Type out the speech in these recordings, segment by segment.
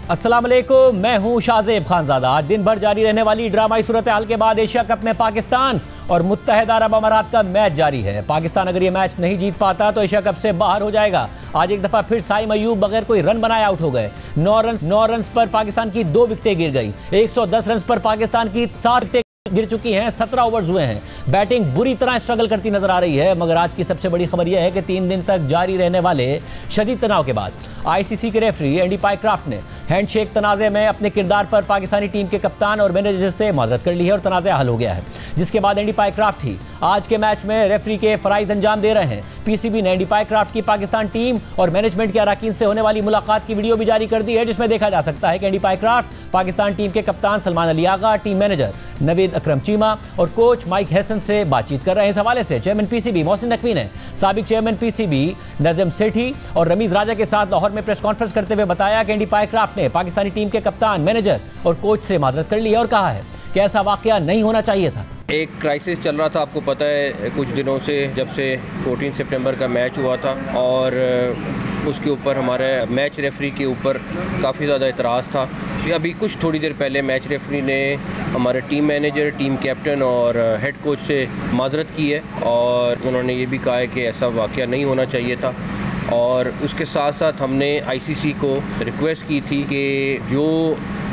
अस्सलाम वालेकुम, मैं हूं शाहजेब खानजादा। आज दिन भर जारी रहने वाली ड्रामाई सूरत हाल के बाद एशिया कप में पाकिस्तान और मुत्तहदा अरब अमारात का मैच जारी है। पाकिस्तान अगर ये मैच नहीं जीत पाता तो एशिया कप से बाहर हो जाएगा। आज एक दफा फिर साइम अयूब बगैर कोई रन बनाए आउट हो गए। 9 रन पर पाकिस्तान की 2 विकेटें गिर गई। 110 रन पर पाकिस्तान की 7 विकेटें गिर चुकी हैं। 17 ओवर्स हुए हैं। बैटिंग बुरी तरह स्ट्रगल करती नजर आ रही है। मगर आज की सबसे बड़ी खबर यह है कि 3 दिन तक जारी रहने वाले शदीद तनाव के बाद आईसीसी के रेफरी एंडी पाइक्राफ्ट ने हैंडशेक तनाज़े में अपने किरदार पर पाकिस्तानी टीम के कप्तान और मैनेजर से माजरत कर ली है और तनाज़ा हल हो गया है, जिसके बाद एंडी पाइक्राफ्ट ही आज के मैच में रेफरी के फराइज अंजाम दे रहे हैं। पीसीबी ने एंडी पाइक्राफ्ट की पाकिस्तान टीम और मैनेजमेंट के अराकीन से होने वाली मुलाकात की वीडियो भी जारी कर दी है, जिसमें देखा जा सकता है कि एंडी पाइक्राफ्ट पाकिस्तान टीम के कप्तान सलमान अली आगा, टीम मैनेजर नवीद अकरम चीमा और कोच माइक हैसन से बातचीत कर रहे हैं। इस हवाले से चेयरमैन पीसीबी मोहसिन नकवी ने साबिक चेयरमैन पीसीबी नजम सेठी और रमीज राजा के साथ लाहौर में प्रेस कॉन्फ्रेंस करते हुए बताया कि एंडी पाइक्राफ्ट ने पाकिस्तानी टीम के कप्तान, मैनेजर और कोच से माजरत कर ली है और कहा है कि ऐसा वाकया नहीं होना चाहिए था। एक क्राइसिस चल रहा था, आपको पता है कुछ दिनों से, जब से 14 सितंबर का मैच हुआ था और उसके ऊपर हमारे मैच रेफरी के ऊपर काफ़ी ज़्यादा इतराज़ था। अभी कुछ थोड़ी देर पहले मैच रेफरी ने हमारे टीम मैनेजर, टीम कैप्टन और हेड कोच से माजरत की है और उन्होंने ये भी कहा है कि ऐसा वाकया नहीं होना चाहिए था। और उसके साथ साथ हमने आईसीसी को रिक्वेस्ट की थी कि जो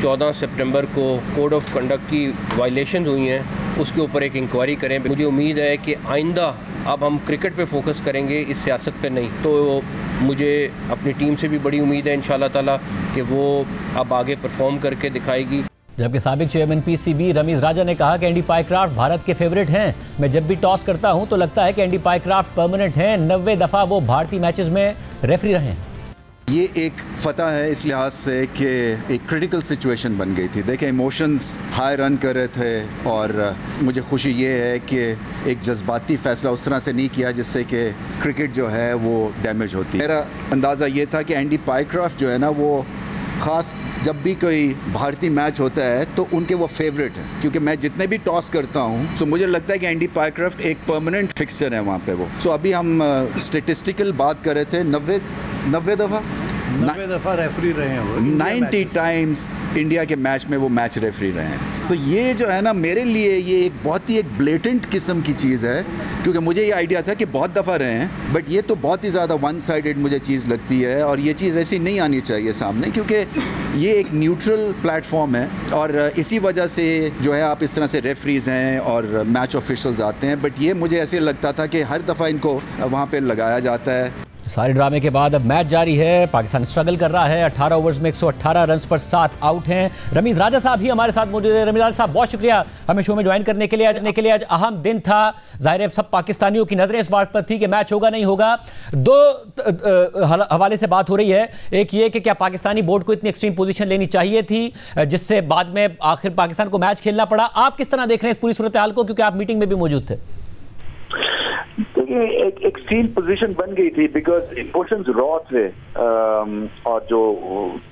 14 सितंबर को कोड ऑफ कंडक्ट की वायलेशन हुई हैं उसके ऊपर एक इंक्वायरी करें। मुझे उम्मीद है कि आइंदा अब हम क्रिकेट पे फोकस करेंगे, इस सियासत पे नहीं। तो मुझे अपनी टीम से भी बड़ी उम्मीद है इंशाल्लाह ताला कि वो अब आगे परफॉर्म करके दिखाएगी। जबकि साबिक चेयरमैन पीसीबी रमीज राजा ने कहा कि एंडी पाइक्राफ्ट भारत के फेवरेट हैं। मैं जब भी टॉस करता हूं तो लगता है कि एंडी पाइक्राफ्ट परमानेंट हैं। 90 दफ़ा वो भारतीय मैचेस में रेफरी रहे हैं। ये एक फतह है इस लिहाज से कि एक क्रिटिकल सिचुएशन बन गई थी। देखें, इमोशंस हाई रन कर रहे थे और मुझे खुशी ये है कि एक जज्बाती फ़ैसला उस तरह से नहीं किया जिससे कि क्रिकेट जो है वो डैमेज होती है। मेरा अंदाज़ा ये था कि एंडी पाइक्राफ्ट जो है ना, वो ख़ास जब भी कोई भारतीय मैच होता है तो उनके वो फेवरेट हैं, क्योंकि मैं जितने भी टॉस करता हूँ तो मुझे लगता है कि एंडी पाइक्राफ्ट एक परमानेंट फिक्सर है वहाँ पे वो। सो अभी हम स्टेटिस्टिकल बात कर रहे थे, 90 दफ़ा रेफरी रहे हैं वो। 90 टाइम्स इंडिया के मैच में वो मैच रेफरी रहे हैं। सो ये जो है ना, मेरे लिए ये एक बहुत ही एक ब्लेटेंट किस्म की चीज़ है, क्योंकि मुझे ये आइडिया था कि बहुत दफ़ा रहे हैं, बट ये तो बहुत ही ज़्यादा वन साइडेड मुझे चीज़ लगती है और ये चीज़ ऐसी नहीं आनी चाहिए सामने, क्योंकि ये एक न्यूट्रल प्लेटफॉर्म है और इसी वजह से जो है आप इस तरह से रेफरीज़ हैं और मैच ऑफिशल्स आते हैं। बट ये मुझे ऐसे लगता था कि हर दफ़ा इनको वहाँ पर लगाया जाता है। सारे ड्रामे के बाद अब मैच जारी है। पाकिस्तान स्ट्रगल कर रहा है। 18 ओवर्स में 118 रन पर 7 आउट हैं। रमीज राजा साहब ही हमारे साथ मौजूद है। रमीज राजा साहब, बहुत शुक्रिया हमें शो में ज्वाइन करने के लिए। आज अहम दिन था। जाहिर है सब पाकिस्तानियों की नज़रें इस बात पर थी कि मैच होगा नहीं होगा। 2 हवाले से बात हो रही है। एक ये कि क्या पाकिस्तानी बोर्ड को इतनी एक्सट्रीम पोजीशन लेनी चाहिए थी जिससे बाद में आखिर पाकिस्तान को मैच खेलना पड़ा। आप किस तरह देख रहे हैं इस पूरी सूरत हाल को, क्योंकि आप मीटिंग में भी मौजूद थे? एक एक्सट्रीम पोजीशन बन गई थी बिकॉज इमोशंस रॉ थे और जो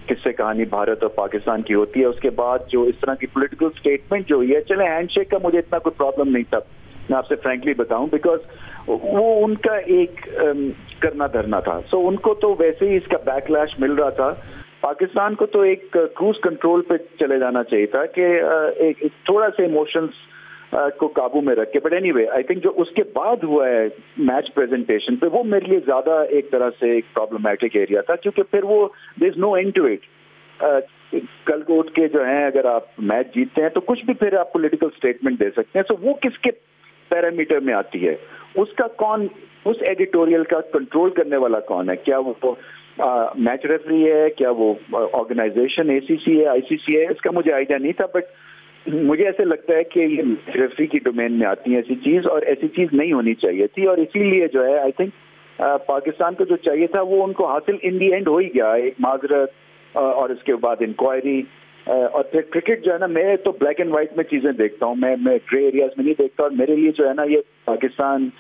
किस्से कहानी भारत और पाकिस्तान की होती है उसके बाद जो इस तरह की पॉलिटिकल स्टेटमेंट जो हुई है, चले हैंडशेक का मुझे इतना कोई प्रॉब्लम नहीं था, मैं आपसे फ्रैंकली बताऊं, बिकॉज वो उनका एक करना धरना था। सो उनको तो वैसे ही इसका बैकलैश मिल रहा था। पाकिस्तान को तो एक क्रूज कंट्रोल पे चले जाना चाहिए था कि एक थोड़ा सा इमोशंस को काबू में रख के। बट एनीवे, आई थिंक जो उसके बाद हुआ है मैच प्रेजेंटेशन पे, वो मेरे लिए ज्यादा एक तरह से एक प्रॉब्लमैटिक एरिया था, क्योंकि फिर वो there is no end to it. कल को उठ के जो है अगर आप मैच जीतते हैं तो कुछ भी फिर आप पॉलिटिकल स्टेटमेंट दे सकते हैं। सो वो किसके पैरामीटर में आती है, उसका कौन, उस एडिटोरियल का कंट्रोल करने वाला कौन है? क्या वो मैच रेफरी है, क्या वो ऑर्गेनाइजेशन एसीसी है, आईसीसी है? इसका मुझे आइडिया नहीं था, बट मुझे ऐसे लगता है कि ये रेफरी की डोमेन में आती है ऐसी चीज, और ऐसी चीज नहीं होनी चाहिए थी। और इसीलिए जो है आई थिंक पाकिस्तान को जो चाहिए था वो उनको हासिल इन दी एंड हो ही गया, एक माजरत और इसके बाद इंक्वायरी। और फिर क्रिकेट जो है ना, मैं तो ब्लैक एंड व्हाइट में चीजें देखता हूँ, मैं ग्रे एरियाज में नहीं देखता। और मेरे लिए जो है ना, ये पाकिस्तान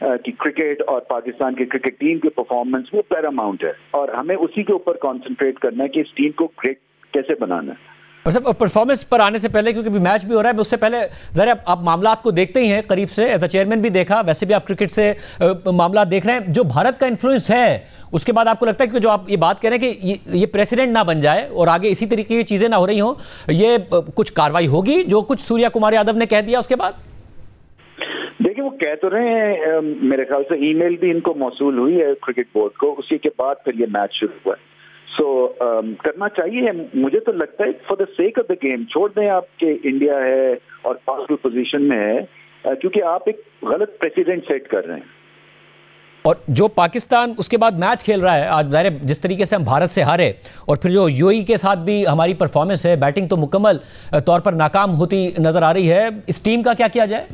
की क्रिकेट और पाकिस्तान की क्रिकेट टीम की परफॉर्मेंस वो पैरामाउंट है और हमें उसी के ऊपर कॉन्सेंट्रेट करना है कि इस टीम को ग्रेट कैसे बनाना है। और सब परफॉर्मेंस पर आने से पहले, क्योंकि मैच भी हो रहा है, उससे पहले जरा आप मामलात को देखते ही हैं करीब से, एज अ चेयरमैन भी देखा, वैसे भी आप क्रिकेट से मामला देख रहे हैं, जो भारत का इन्फ्लुएंस है उसके बाद आपको लगता है कि जो आप ये बात कह रहे हैं कि ये प्रेसिडेंट ना बन जाए और आगे इसी तरीके की चीजें ना हो रही हों, ये कुछ कार्रवाई होगी जो कुछ सूर्या कुमार यादव ने कह दिया उसके बाद? देखिए, वो कह तो रहे हैं, मेरे ख्याल से ईमेल भी इनको मौसूल हुई है क्रिकेट बोर्ड को, उसी के बाद फिर ये मैच शुरू हुआ। सो करना चाहिए, मुझे तो लगता है for the sake of the game. छोड़ दें आपके इंडिया है और पावरफुल पोजीशन में है, क्योंकि आप एक गलत प्रेसिडेंट सेट कर रहे हैं। और जो पाकिस्तान उसके बाद मैच खेल रहा है आज, ज़ाहिर जिस तरीके से हम भारत से हारे और फिर जो यूएई के साथ भी हमारी परफॉर्मेंस है, बैटिंग तो मुकम्मल तौर पर नाकाम होती नजर आ रही है, इस टीम का क्या किया जाए?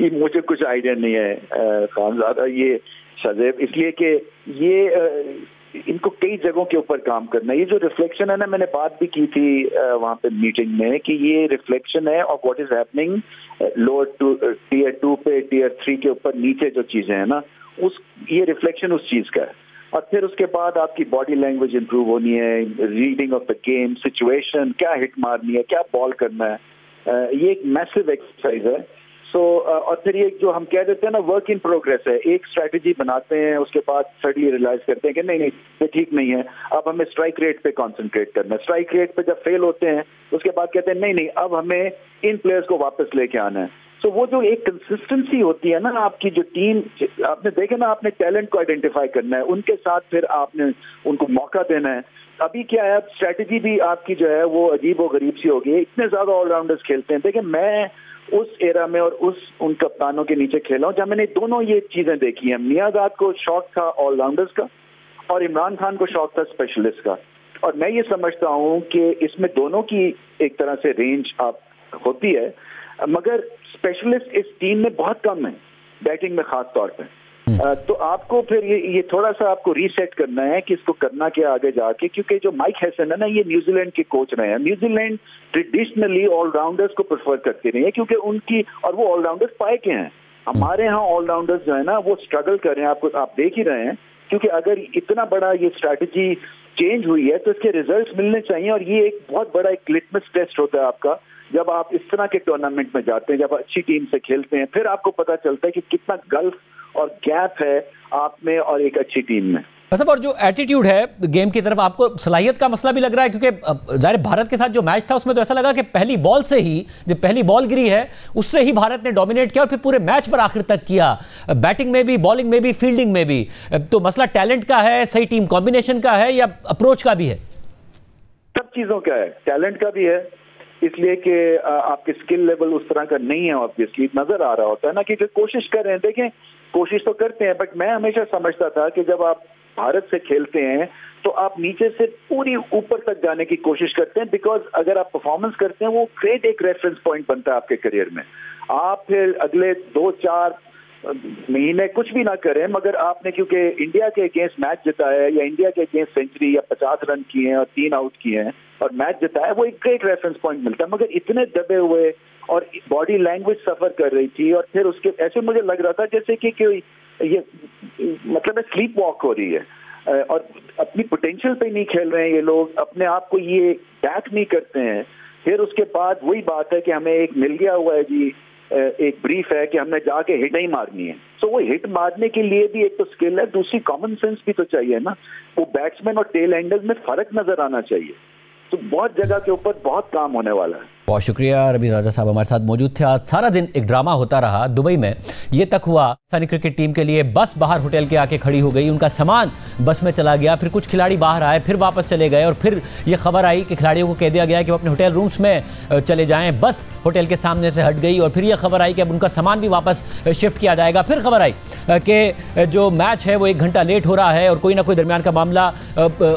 ये मुझे कुछ आइडिया नहीं है खानज़ादा, ये सदैव, इसलिए कि ये इनको कई जगहों के ऊपर काम करना है। ये जो रिफ्लेक्शन है ना, मैंने बात भी की थी वहाँ पे मीटिंग में, कि ये रिफ्लेक्शन है of what is happening lower tier 2 पे, टीयर 3 के ऊपर नीचे जो चीजें हैं ना, ये रिफ्लेक्शन उस चीज का है। और फिर उसके बाद आपकी बॉडी लैंग्वेज इंप्रूव होनी है, reading of the game, situation, क्या हिट मारनी है, क्या बॉल करना है, ये एक मैसिव एक्सरसाइज है। और फिर ये जो हम कह देते हैं ना, वर्क इन प्रोग्रेस है। एक स्ट्रैटेजी बनाते हैं, उसके बाद सडनली रियलाइज करते हैं कि नहीं ये ठीक नहीं है, अब हमें स्ट्राइक रेट पे कंसंट्रेट करना है। स्ट्राइक रेट पे जब फेल होते हैं उसके बाद कहते हैं नहीं अब हमें इन प्लेयर्स को वापस लेके आना है। तो वो जो एक कंसिस्टेंसी होती है ना आपकी, जो टीम, आपने देखे ना, आपने टैलेंट को आइडेंटिफाई करना है, उनके साथ फिर आपने उनको मौका देना है। अभी क्या है, स्ट्रैटेजी भी आपकी जो है वो अजीब व गरीब सी हो गई है। इतने ज्यादा ऑलराउंडर्स खेलते हैं। देखिए, मैं उस एरा में और उन कप्तानों के नीचे खेला हूं जहां मैंने दोनों ये चीजें देखी हैं। मियांदाद को शौक था ऑलराउंडर्स का और इमरान खान को शौक था स्पेशलिस्ट का। और मैं ये समझता हूं कि इसमें दोनों की एक तरह से रेंज आप होती है, मगर स्पेशलिस्ट इस टीम में बहुत कम है, बैटिंग में खास तौर पे। तो आपको फिर ये थोड़ा सा आपको रीसेट करना है कि इसको करना क्या आगे जाके, क्योंकि जो माइक हैसन है ना, ये न्यूजीलैंड के कोच रहे हैं। न्यूजीलैंड ट्रेडिशनली ऑलराउंडर्स को प्रेफर करती रही है, क्योंकि उनकी, और वो ऑलराउंडर्स पाए के हैं। हमारे यहाँ ऑलराउंडर्स जो है ना वो स्ट्रगल कर रहे हैं, आप देख ही रहे हैं। क्योंकि अगर इतना बड़ा ये स्ट्रैटेजी चेंज हुई है तो इसके रिजल्ट मिलने चाहिए। और ये एक बहुत बड़ा एक लिटमस टेस्ट होता है आपका, जब आप इस तरह के टूर्नामेंट में जाते हैं, जब अच्छी टीम से खेलते हैं, फिर आपको पता चलता है कि कितना गल्फ और गैप है आप में और एक अच्छी टीम में। मतलब, और जो एटीट्यूड है गेम की तरफ, आपको सलाहियत का मसला भी लग रहा है? क्योंकि जाहिर भारत के साथ जो मैच था उसमें तो ऐसा लगा कि पहली बॉल से ही, जब पहली बॉल गिरी है उससे ही भारत ने डोमिनेट किया और फिर पूरे मैच पर आखिर तक किया, बैटिंग में भी, बॉलिंग में भी, फील्डिंग में भी। तो मसला टैलेंट का है, सही टीम कॉम्बिनेशन का है, या अप्रोच का भी है? सब चीजों का है। टैलेंट का भी है, इसलिए कि आपके स्किल लेवल उस तरह का नहीं है, ऑब्वियसली नजर आ रहा होता है ना, कि कोशिश कर रहे हैं। देखें, कोशिश तो करते हैं, बट मैं हमेशा समझता था कि जब आप भारत से खेलते हैं तो आप नीचे से पूरी ऊपर तक जाने की कोशिश करते हैं, बिकॉज अगर आप परफॉर्मेंस करते हैं वो ग्रेट एक रेफरेंस पॉइंट बनता है आपके करियर में। आप फिर अगले 2-4 महीने कुछ भी ना करें, मगर आपने क्योंकि इंडिया के अगेंस्ट मैच जिताया है, या इंडिया के अगेंस्ट सेंचुरी या 50 रन किए हैं और 3 आउट किए हैं और मैच जिताया, वो एक ग्रेट रेफरेंस पॉइंट मिलता है। मगर इतने दबे हुए और बॉडी लैंग्वेज सफर कर रही थी, और फिर उसके ऐसे मुझे लग रहा था जैसे कि ये मतलब स्लीप वॉक हो रही है और अपनी पोटेंशियल पे नहीं खेल रहे हैं ये लोग, अपने आप को ये बैक नहीं करते हैं। फिर उसके बाद वही बात है कि हमें एक मिल गया हुआ है जी, एक ब्रीफ है कि हमने जाके हिट नहीं मारनी है। तो वो हिट मारने के लिए भी एक तो स्किल है, दूसरी कॉमन सेंस भी तो चाहिए ना। वो बैट्समैन और टेल एंडर्स में फर्क नजर आना चाहिए। तो बहुत जगह के ऊपर बहुत काम होने वाला है। बहुत शुक्रिया। रबीज राजा साहब हमारे साथ मौजूद थे। आज सारा दिन एक ड्रामा होता रहा दुबई में। ये तक हुआ पाकिस्तानी क्रिकेट टीम के लिए बस बाहर होटल के आके खड़ी हो गई, उनका सामान बस में चला गया, फिर कुछ खिलाड़ी बाहर आए, फिर वापस चले गए, और फिर ये खबर आई कि खिलाड़ियों को कह दिया गया कि वो अपने होटल रूम्स में चले जाएं। बस होटल के सामने से हट गई, और फिर ये खबर आई कि अब उनका सामान भी वापस शिफ्ट किया जाएगा। फिर खबर आई कि जो मैच है वो 1 घंटा लेट हो रहा है और कोई ना कोई दरमियान का मामला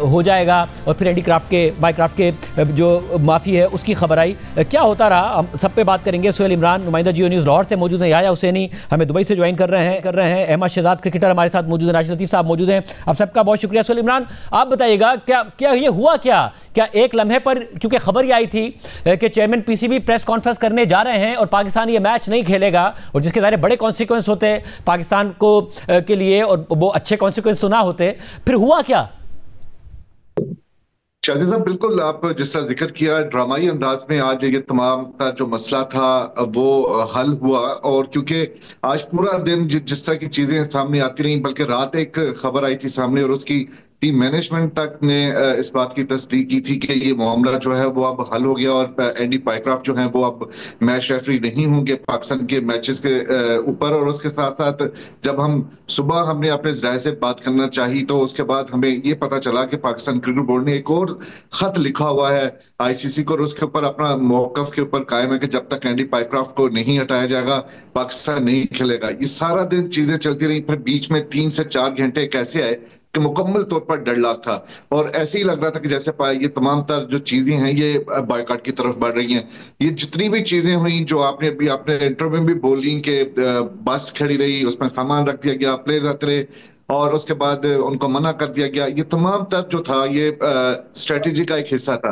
हो जाएगा, और फिर हैंडीक्राफ्ट के, बाईक्राफ्ट के जो माफ़ी है उसकी खबर आई। क्या होता रहा हम सब पे बात करेंगे। सोहेल इमरान नुमाइंदा जियो न्यूज़ लाहौर से मौजूद हैं, याया हुसैनी हमें दुबई से ज्वाइन कर रहे हैं, अहमद शहजाद क्रिकेटर हमारे साथ मौजूद हैं, राशिद लतीफ़ साहब मौजूद हैं। आप सबका बहुत शुक्रिया। सोहेल इमरान, आप बताइएगा क्या ये हुआ क्या एक लम्हे पर, क्योंकि खबर ये आई थी कि चेयरमैन पीसीबी प्रेस कॉन्फ्रेंस करने जा रहे हैं और पाकिस्तान ये मैच नहीं खेलेगा, और जिसके ज़ाहिर बड़े कॉन्सिक्वेंस होते पाकिस्तान को के लिए, और वो अच्छे कॉन्सिक्वेंस तो ना होते, फिर हुआ क्या? शाहिद साहब, बिल्कुल आप जिस तरह जिक्र किया, ड्रामाई अंदाज में आज ये तमाम का जो मसला था वो हल हुआ। और क्योंकि आज पूरा दिन जिस तरह की चीजें सामने आती रही, बल्कि रात एक खबर आई थी सामने और उसकी टीम मैनेजमेंट तक ने इस बात की तस्दीक की थी कि ये मामला जो है वो अब हल हो गया और एंडी पाइक्राफ्ट जो है वो अब मैच रेफरी नहीं होंगे पाकिस्तान के मैचेस के ऊपर। और उसके साथ साथ जब हम सुबह हमने अपने जराये से बात करना चाहिए तो उसके बाद हमें ये पता चला कि पाकिस्तान क्रिकेट बोर्ड ने एक और खत लिखा हुआ है आईसीसी को और उसके ऊपर अपना मौकफ के ऊपर कायम है कि जब तक एंडी पाइक्राफ्ट को नहीं हटाया जाएगा पाकिस्तान नहीं खेलेगा। ये सारा दिन चीजें चलती रही, फिर बीच में 3 से 4 घंटे कैसे आए कि मुकम्मल तौर पर डेडलॉक था और ऐसे ही लग रहा था कि जैसे ये तमाम तर जो चीजें हैं ये बायकॉट की तरफ बढ़ रही हैं। ये जितनी भी चीजें हुई जो आपने अभी अपने इंटरव्यू में भी बोली कि बस खड़ी रही, उसमें सामान रख दिया गया, प्लेयर रहते रहे और उसके बाद उनको मना कर दिया गया, ये तमाम तर जो था ये स्ट्रेटेजी का एक हिस्सा था।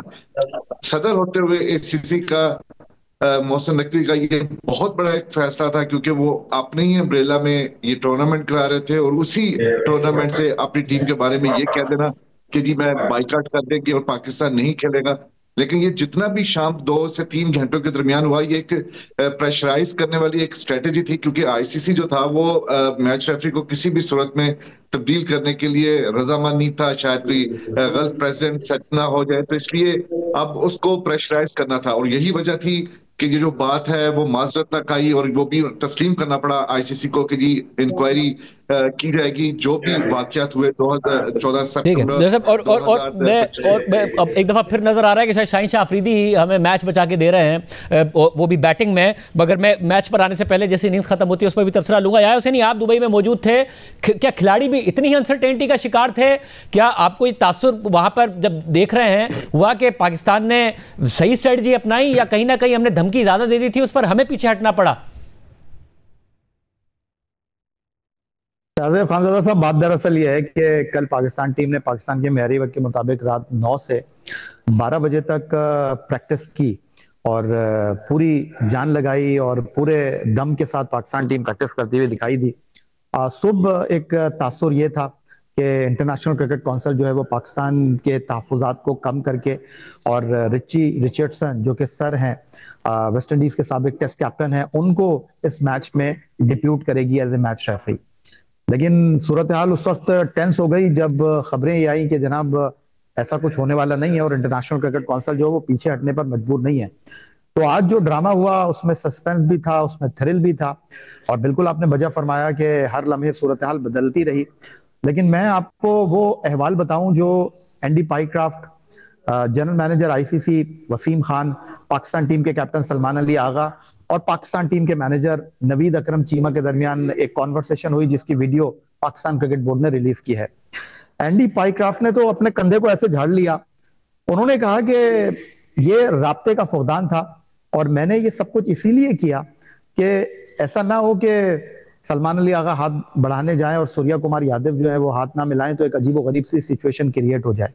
सदर होते हुए एसीसी का मोहसिन नकवी का ये बहुत बड़ा एक फैसला था क्योंकि वो अपने ही अम्ब्रेला में ये टूर्नामेंट करा रहे थे और उसी टूर्नामेंट से अपनी टीम के बारे में ये कह देना कि जी मैं बाइकआउट कर देंगे और पाकिस्तान नहीं खेलेगा। लेकिन ये जितना भी शाम 2 से 3 घंटों के दरमियान हुआ, ये एक प्रेशराइज करने वाली एक स्ट्रेटेजी थी क्योंकि आईसीसी जो था वो मैच रेफरी को किसी भी सूरत में तब्दील करने के लिए रजामंद नहीं था। शायद कोई गलत प्रेसिडेंट सेट ना हो जाए, तो इसलिए अब उसको प्रेशराइज करना था और यही वजह थी कि ये जो बात है वो माजरत तक आई और वो भी तस्लीम करना पड़ा आईसीसी को कि जी इंक्वायरी की जाएगी जो भी वाकयात हुए 2014 ठीक है जैसे और मैं अब एक दफा फिर नजर आ रहा है कि शायद शाहीन शाह अफरीदी ही हमें मैच बचा के दे रहे हैं, वो भी बैटिंग में। मगर मैं मैच पर आने से पहले जैसे इनिंग्स खत्म होती है उस पर भी तबसरा लूंगा। यार हुसैनी, आप दुबई में मौजूद थे, क्या खिलाड़ी भी इतनी ही अनसर्टेनिटी का शिकार थे? क्या आपको ये तासुर वहां पर जब देख रहे हैं हुआ कि पाकिस्तान ने सही स्ट्रेटजी अपनाई या कहीं ना कहीं हमने धमकी ज्यादा दे दी थी, उस पर हमें पीछे हटना पड़ा? शाहजेब खानजादा साहब, बात दरअसल ये है कि कल पाकिस्तान टीम ने पाकिस्तान के मेहरी वक्त के मुताबिक रात 9 से 12 बजे तक प्रैक्टिस की और पूरी जान लगाई और पूरे दम के साथ पाकिस्तान टीम प्रैक्टिस करती हुई दिखाई दी। सुबह एक तासुर ये था कि इंटरनेशनल क्रिकेट काउंसिल जो है वो पाकिस्तान के तहफ़्फ़ुज़ात को कम करके और रिची रिचर्डसन जो कि सर हैं वेस्ट इंडीज के साबिक टेस्ट कैप्टन हैं, उनको इस मैच में डिप्यूट करेगी एज ए मैच रेफरी। लेकिन सूरत हाल उस वक्त टेंस हो गई जब खबरें ये आई कि जनाब ऐसा कुछ होने वाला नहीं है और इंटरनेशनल क्रिकेट काउंसिल जो है वो पीछे हटने पर मजबूर नहीं है। तो आज जो ड्रामा हुआ उसमें सस्पेंस भी था, उसमें थ्रिल भी था और बिल्कुल आपने वजह फरमाया कि हर लम्हे सूरत हाल बदलती रही। लेकिन मैं आपको वो अहवाल बताऊं जो Andy Pycroft, general manager ICC Wasim Khan, Pakistan team के कैप्टन सलमान अली आगा और पाकिस्तान टीम के मैनेजर नवीद अकरम चीमा के दरमियान एक कॉन्वर्सेशन हुई जिसकी वीडियो पाकिस्तान क्रिकेट बोर्ड ने रिलीज की है। एंडी पाइक्राफ्ट ने तो अपने कंधे को ऐसे झाड़ लिया, उन्होंने कहा कि ये राब्ते का फुकदान था और मैंने ये सब कुछ इसीलिए किया कि ऐसा ना हो कि सलमान अली आगा हाथ बढ़ाने जाएं और सूर्या कुमार यादव जो है वो हाथ ना मिलाएं तो एक अजीब व गरीब सी सिचुएशन क्रिएट हो जाए।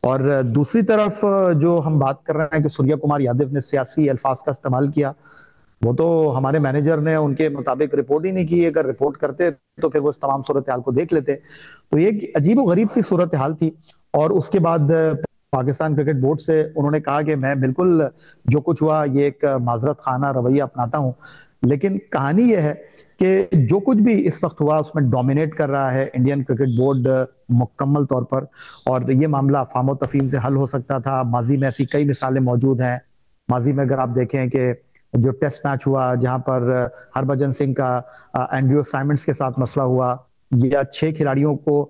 और दूसरी तरफ जो हम बात कर रहे हैं कि सूर्या कुमार यादव ने सियासी अल्फाज का इस्तेमाल किया, वो तो हमारे मैनेजर ने उनके मुताबिक रिपोर्ट ही नहीं की। अगर रिपोर्ट करते तो फिर वो इस तमाम सूरत हाल को देख लेते। तो ये अजीब व गरीब सी सूरत हाल थी। और उसके बाद पाकिस्तान क्रिकेट बोर्ड से उन्होंने कहा कि मैं बिल्कुल जो कुछ हुआ ये एक माजरत खाना रवैया अपनाता हूं, लेकिन कहानी ये है कि जो कुछ भी इस वक्त हुआ उसमें डोमिनेट कर रहा है इंडियन क्रिकेट बोर्ड मुकम्मल तौर पर। और ये मामला फामो तफहीम से हल हो सकता था। माजी में ऐसी कई मिसालें मौजूद हैं। माजी में अगर आप देखें कि जो टेस्ट मैच हुआ जहां पर हरभजन सिंह का एंड्रयू साइमंड्स के साथ मसला हुआ, या 6 खिलाड़ियों को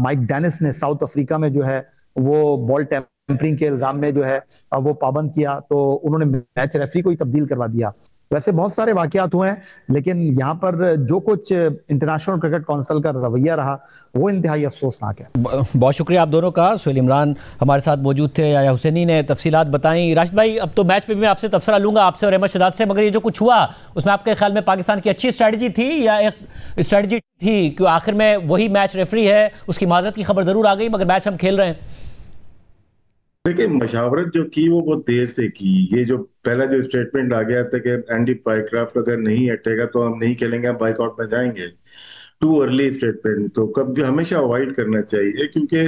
माइक डेनिस ने साउथ अफ्रीका में जो है वो बॉल टेम्परिंग के इल्जाम में जो है वो पाबंद किया, तो उन्होंने मैच रेफरी को ही तब्दील करवा दिया। वैसे बहुत सारे वाकयात हुए हैं, लेकिन यहाँ पर जो कुछ इंटरनेशनल क्रिकेट काउंसिल का रवैया रहा वो इंतहाई अफसोसनाक है। बहुत शुक्रिया आप दोनों का। सुहेल इमरान हमारे साथ मौजूद थे, या हुसैनी ने तफसीलात बताई। राशिद भाई, अब तो मैच पे भी मैं आपसे तबसरा लूंगा, आपसे और अहमद शहजाद से, मगर ये जो कुछ हुआ उसमें आपके ख्याल में पाकिस्तान की अच्छी स्ट्रैटेजी थी या एक स्ट्रैटेजी थी कि आखिर में वही मैच रेफरी है, उसकी माजरत की खबर जरूर आ गई मगर मैच हम खेल रहे हैं? देखिए, मशावरत जो की वो बहुत देर से की। ये जो पहला जो स्टेटमेंट आ गया था कि एंडी पाइक्राफ्ट अगर नहीं हटेगा तो हम नहीं खेलेंगे, हम बाइकआउट में जाएंगे, टू अर्ली स्टेटमेंट। तो कब हमेशा अवॉइड करना चाहिए, क्योंकि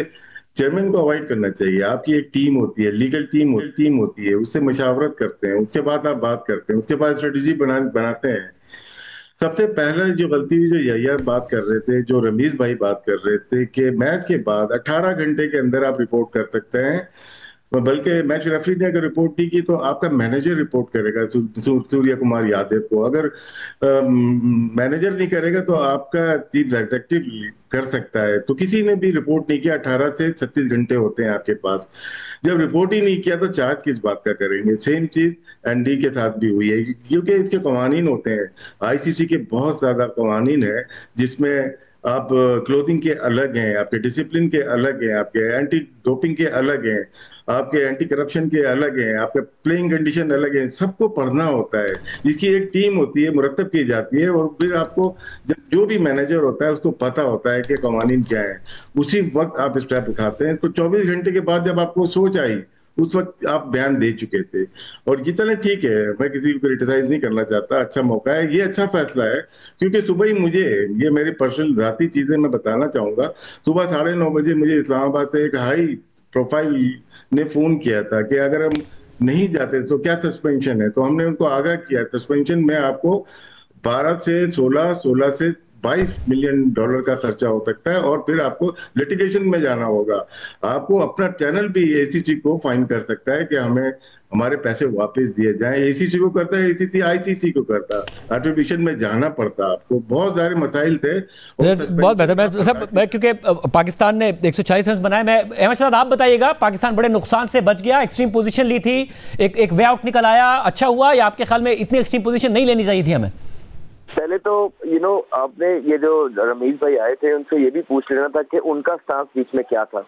चेयरमैन को अवॉइड करना चाहिए। आपकी एक टीम होती है, लीगल टीम होती है, उससे मशावरत करते हैं, उसके बाद आप बात करते हैं, उसके बाद स्ट्रेटेजी बनाते हैं। सबसे पहले जो गलती हुई, जो यहिया बात कर रहे थे, जो रमीज भाई बात कर रहे थे कि मैच के बाद 18 घंटे के अंदर आप रिपोर्ट कर सकते हैं, बल्कि मैच रेफरी ने अगर रिपोर्ट नहीं की तो आपका मैनेजर रिपोर्ट करेगा सूर्य कुमार यादव को। अगर मैनेजर नहीं करेगा तो आपका चीफ एग्जीक्यूटिव कर सकता है। तो किसी ने भी रिपोर्ट नहीं किया, 18 से 36 घंटे होते हैं आपके पास। जब रिपोर्ट ही नहीं किया तो चार्ज किस बात का करेंगे? सेम चीज एनडी के साथ भी हुई है, क्योंकि इसके कवानीन होते हैं। आईसीसी के बहुत ज्यादा कवानीन है, जिसमें आप क्लोथिंग के अलग हैं, आपके डिसिप्लिन के अलग हैं, आपके एंटी डोपिंग के अलग हैं, आपके एंटी करप्शन के अलग हैं, आपके प्लेइंग कंडीशन अलग है, सबको पढ़ना होता है। इसकी एक टीम होती है, मुरत्तब की जाती है, और फिर आपको जब जो भी मैनेजर होता है उसको पता होता है कि कवानीन क्या है, उसी वक्त आप स्टेप उठाते हैं। तो 24 घंटे के बाद जब आपको सोच आई, उस वक्त आप बयान दे चुके थे। और ये चले ठीक है, मैं किसी को क्रिटिसाइज नहीं करना चाहता, अच्छा मौका है, ये अच्छा फैसला है। क्योंकि सुबह ही मुझे, ये मेरी पर्सनल जाती चीजें मैं बताना चाहूंगा, सुबह 9:30 बजे मुझे इस्लामाबाद से एक हाई प्रोफाइल ने फोन किया था कि अगर हम नहीं जाते तो क्या सस्पेंशन है। तो हमने उनको आगाह किया, सस्पेंशन में आपको 12 से 16 से 22 मिलियन डॉलर का खर्चा हो सकता है, और फिर आपको लिटिगेशन में जाना होगा। आपको अपना चैनल भी एसीसी को फाइन कर सकता है कि हमें हमारे पैसे वापस दिए जाएं। एसीसी को करता है, एसीसी आईसीसी को करता है, आर्टिफिशियल में जाना पड़ता। आपको बहुत सारे मसाइल थे। बहुत बेहतर। मैं क्योंकि पाकिस्तान ने 140 रन बनाए, मैं अहमद शहजाद आप बताइएगा, पाकिस्तान बड़े नुकसान से बच गया, एक्सट्रीम पोजीशन ली थी, एक वे आउट निकल आया, अच्छा हुआ, या आपके ख्याल में इतनी एक्सट्रीम पोजीशन नहीं लेनी चाहिए थी हमें? पहले तो आपने ये जो रमीज भाई आए थे उनसे ये भी पूछ लेना था कि उनका स्टांस बीच में क्या था,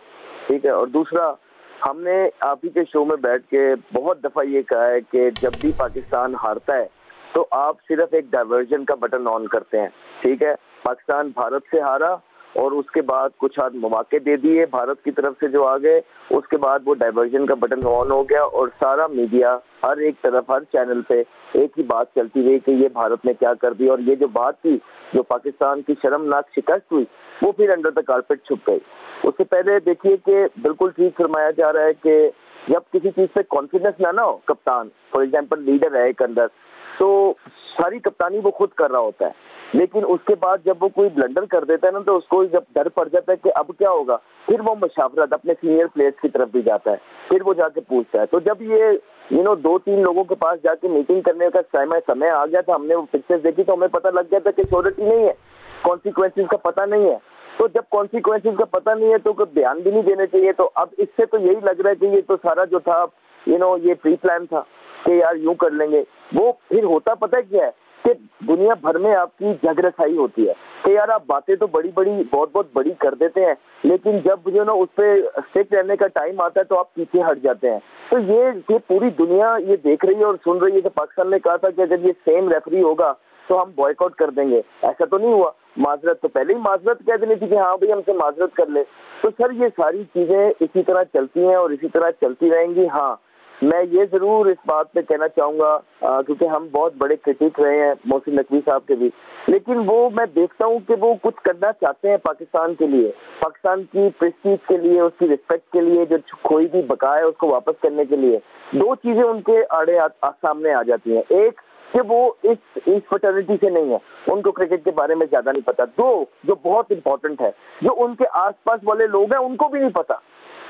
ठीक है। और दूसरा, हमने आप ही के शो में बैठ के बहुत दफा ये कहा है कि जब भी पाकिस्तान हारता है तो आप सिर्फ एक डाइवर्जन का बटन ऑन करते हैं, ठीक है। पाकिस्तान भारत से हारा और उसके बाद कुछ हाथ मौके दे दिए भारत की तरफ से जो आ गए, उसके बाद वो डाइवर्जन का बटन ऑन हो गया और सारा मीडिया हर एक तरफ, हर चैनल पे एक ही बात चलती रही कि ये भारत ने क्या कर दिया। और ये जो बात थी, जो पाकिस्तान की शर्मनाक शिकस्त हुई, वो फिर अंडर द कारपेट छुप गई। उससे पहले देखिए कि बिल्कुल ठीक फरमाया जा रहा है कि जब किसी चीज पे कॉन्फिडेंस ना हो कप्तान, फॉर एग्जाम्पल लीडर है एक अंदर, तो सारी कप्तानी वो खुद कर रहा होता है, लेकिन उसके बाद जब वो कोई ब्लंडर कर देता है ना, तो उसको जब डर पड़ जाता है कि अब क्या होगा, फिर वो मशावरत अपने सीनियर प्लेयर्स की तरफ भी जाता है, फिर वो जाके पूछता है। तो जब ये 2-3 लोगों के पास जाके मीटिंग करने का समय आ गया था, हमने वो पिक्चर्स देखी तो हमें पता लग गया था कि श्योरिटी नहीं है, कॉन्सिक्वेंसेस का पता नहीं है। तो जब कॉन्सिक्वेंसेस का पता नहीं है तो कोई बयान भी नहीं देने चाहिए। तो अब इससे तो यही लग रहा है कि ये तो सारा जो था ये प्री प्लान था कि यार यूं कर लेंगे। वो फिर होता पता है क्या है कि दुनिया भर में आपकी जगरसाई होती है कि यार आप बातें तो बहुत बड़ी कर देते हैं, लेकिन जब उस पर स्टिक रहने का टाइम आता है तो आप पीछे हट जाते हैं। तो ये पूरी दुनिया ये देख रही है और सुन रही है कि पाकिस्तान ने कहा था कि अगर ये सेम रेफरी होगा तो हम बॉयकॉट कर देंगे। ऐसा तो नहीं हुआ, माजरत तो पहले ही माजरत कह देनी थी कि हाँ भाई हमसे माजरत कर ले। तो सर ये सारी चीजें इसी तरह चलती हैं और इसी तरह चलती रहेंगी। हाँ, मैं ये जरूर इस बात पे कहना चाहूंगा, क्योंकि हम बहुत बड़े क्रिटिक रहे हैं मोहसिन नकवी साहब के भी, लेकिन वो मैं देखता हूँ कि वो कुछ करना चाहते हैं पाकिस्तान के लिए, पाकिस्तान की प्रेस्टीज के लिए, उसकी रिस्पेक्ट के लिए, जो खोई भी बकाया है उसको वापस करने के लिए। दो चीजें उनके आड़े सामने आ जाती हैं। एक कि वो इस फर्टर्निटी से नहीं है, उनको क्रिकेट के बारे में ज्यादा नहीं पता। दो, जो बहुत इंपॉर्टेंट है, जो उनके आसपास वाले लोग हैं उनको भी नहीं पता।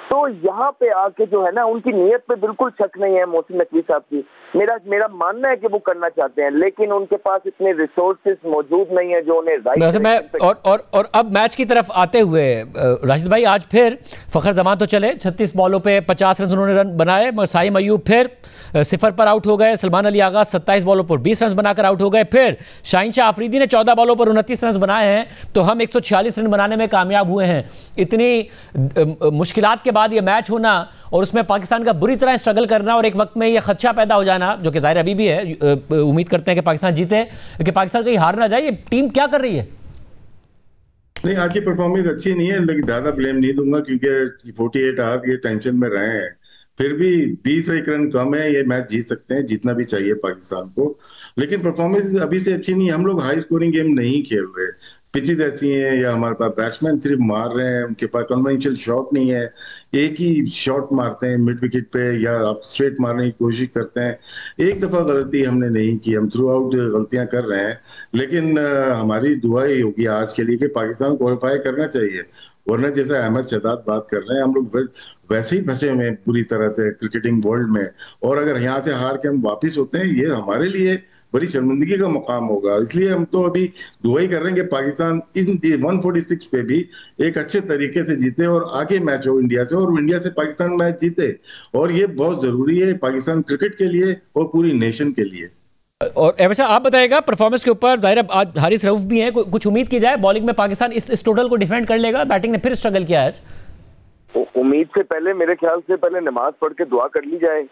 तो यहाँ पे आके जो है ना, उनकी नीयत पे बिल्कुल शक नहीं है मोहसिन नकवी साहब की। मेरा मानना है कि वो करना चाहते हैं, लेकिन उनके पास इतने रिसोर्सेज मौजूद नहीं है जो उन्हें राइट। और अब मैच की तरफ आते हुए राशिद भाई, आज फिर फखर जमान तो चले, 36 बॉलों पे 50 रन उन्होंने बनाए, मगर साइम अयूब फिर 0 पर आउट हो गए। सलमान अली आगा 27 बॉलों पर 20 रन बनाकर आउट हो गए। फिर शाहीन शाह आफरीदी ने 14 बॉलों पर 29 रन बनाए हैं, तो हम 146 रन बनाने में कामयाब हुए हैं। इतनी मुश्किलात के बाद ये मैच होना और उसमें पाकिस्तान का बुरी तरह स्ट्रगल करना और एक वक्त में ये खदशा पैदा हो जाना, जो कि जाहिर अभी भी है, उम्मीद करते हैं कि पाकिस्तान जीते, कि पाकिस्तान कहीं हार ना जाए। ये टीम क्या कर रही है? नहीं, आज की परफॉर्मेंस अच्छी नहीं है, लेकिन ज्यादा ब्लेम नहीं दूंगा क्योंकि 48 आवर ये टेंशन में रहे हैं। फिर भी 20 रन कम है, ये मैच जीत सकते हैं, जीतना भी चाहिए पाकिस्तान को। लेकिन परफॉर्मेंस अभी से अच्छी नहीं है। हम लोग हाई स्कोरिंग गेम नहीं खेल रहे। पिचेज ऐसी हैं या हमारे पास बैट्समैन सिर्फ मार रहे हैं, उनके पास कन्वेंशनल शॉट नहीं है, एक ही शॉट मारते हैं मिड विकेट पे या आप स्ट्रेट मारने की कोशिश करते हैं। एक दफा गलती हमने नहीं की, हम थ्रू आउट गलतियां कर रहे हैं, लेकिन हमारी दुआ ही होगी आज के लिए कि पाकिस्तान क्वालिफाई करना चाहिए, वरना जैसे अहमद शहजाद बात कर रहे हैं हम लोग वैसे ही फंसे हुए हैं पूरी तरह से क्रिकेटिंग वर्ल्ड में, और अगर यहाँ से हार के हम वापिस होते हैं ये हमारे लिए बड़ी शर्मिंदगी का मुकाम होगा। इसलिए हम तो अभी दुआ ही कर रहे हैं कि पाकिस्तान इन 146 पे भी एक अच्छे तरीके से जीते और आगे मैच हो इंडिया से, और इंडिया से पाकिस्तान मैच जीते, और ये बहुत जरूरी है पाकिस्तान क्रिकेट के लिए और पूरी नेशन के लिए। और अच्छा आप बताइएगा परफॉर्मेंस के ऊपर, जाहिर है आज हारिस रऊफ भी हैं, कुछ उम्मीद की जाए बॉलिंग में पाकिस्तान इस टोटल को डिफेंड कर लेगा? बैटिंग ने फिर स्ट्रगल किया है। उम्मीद से पहले मेरे ख्याल से पहले नमाज पढ़ के दुआ कर ली जाए,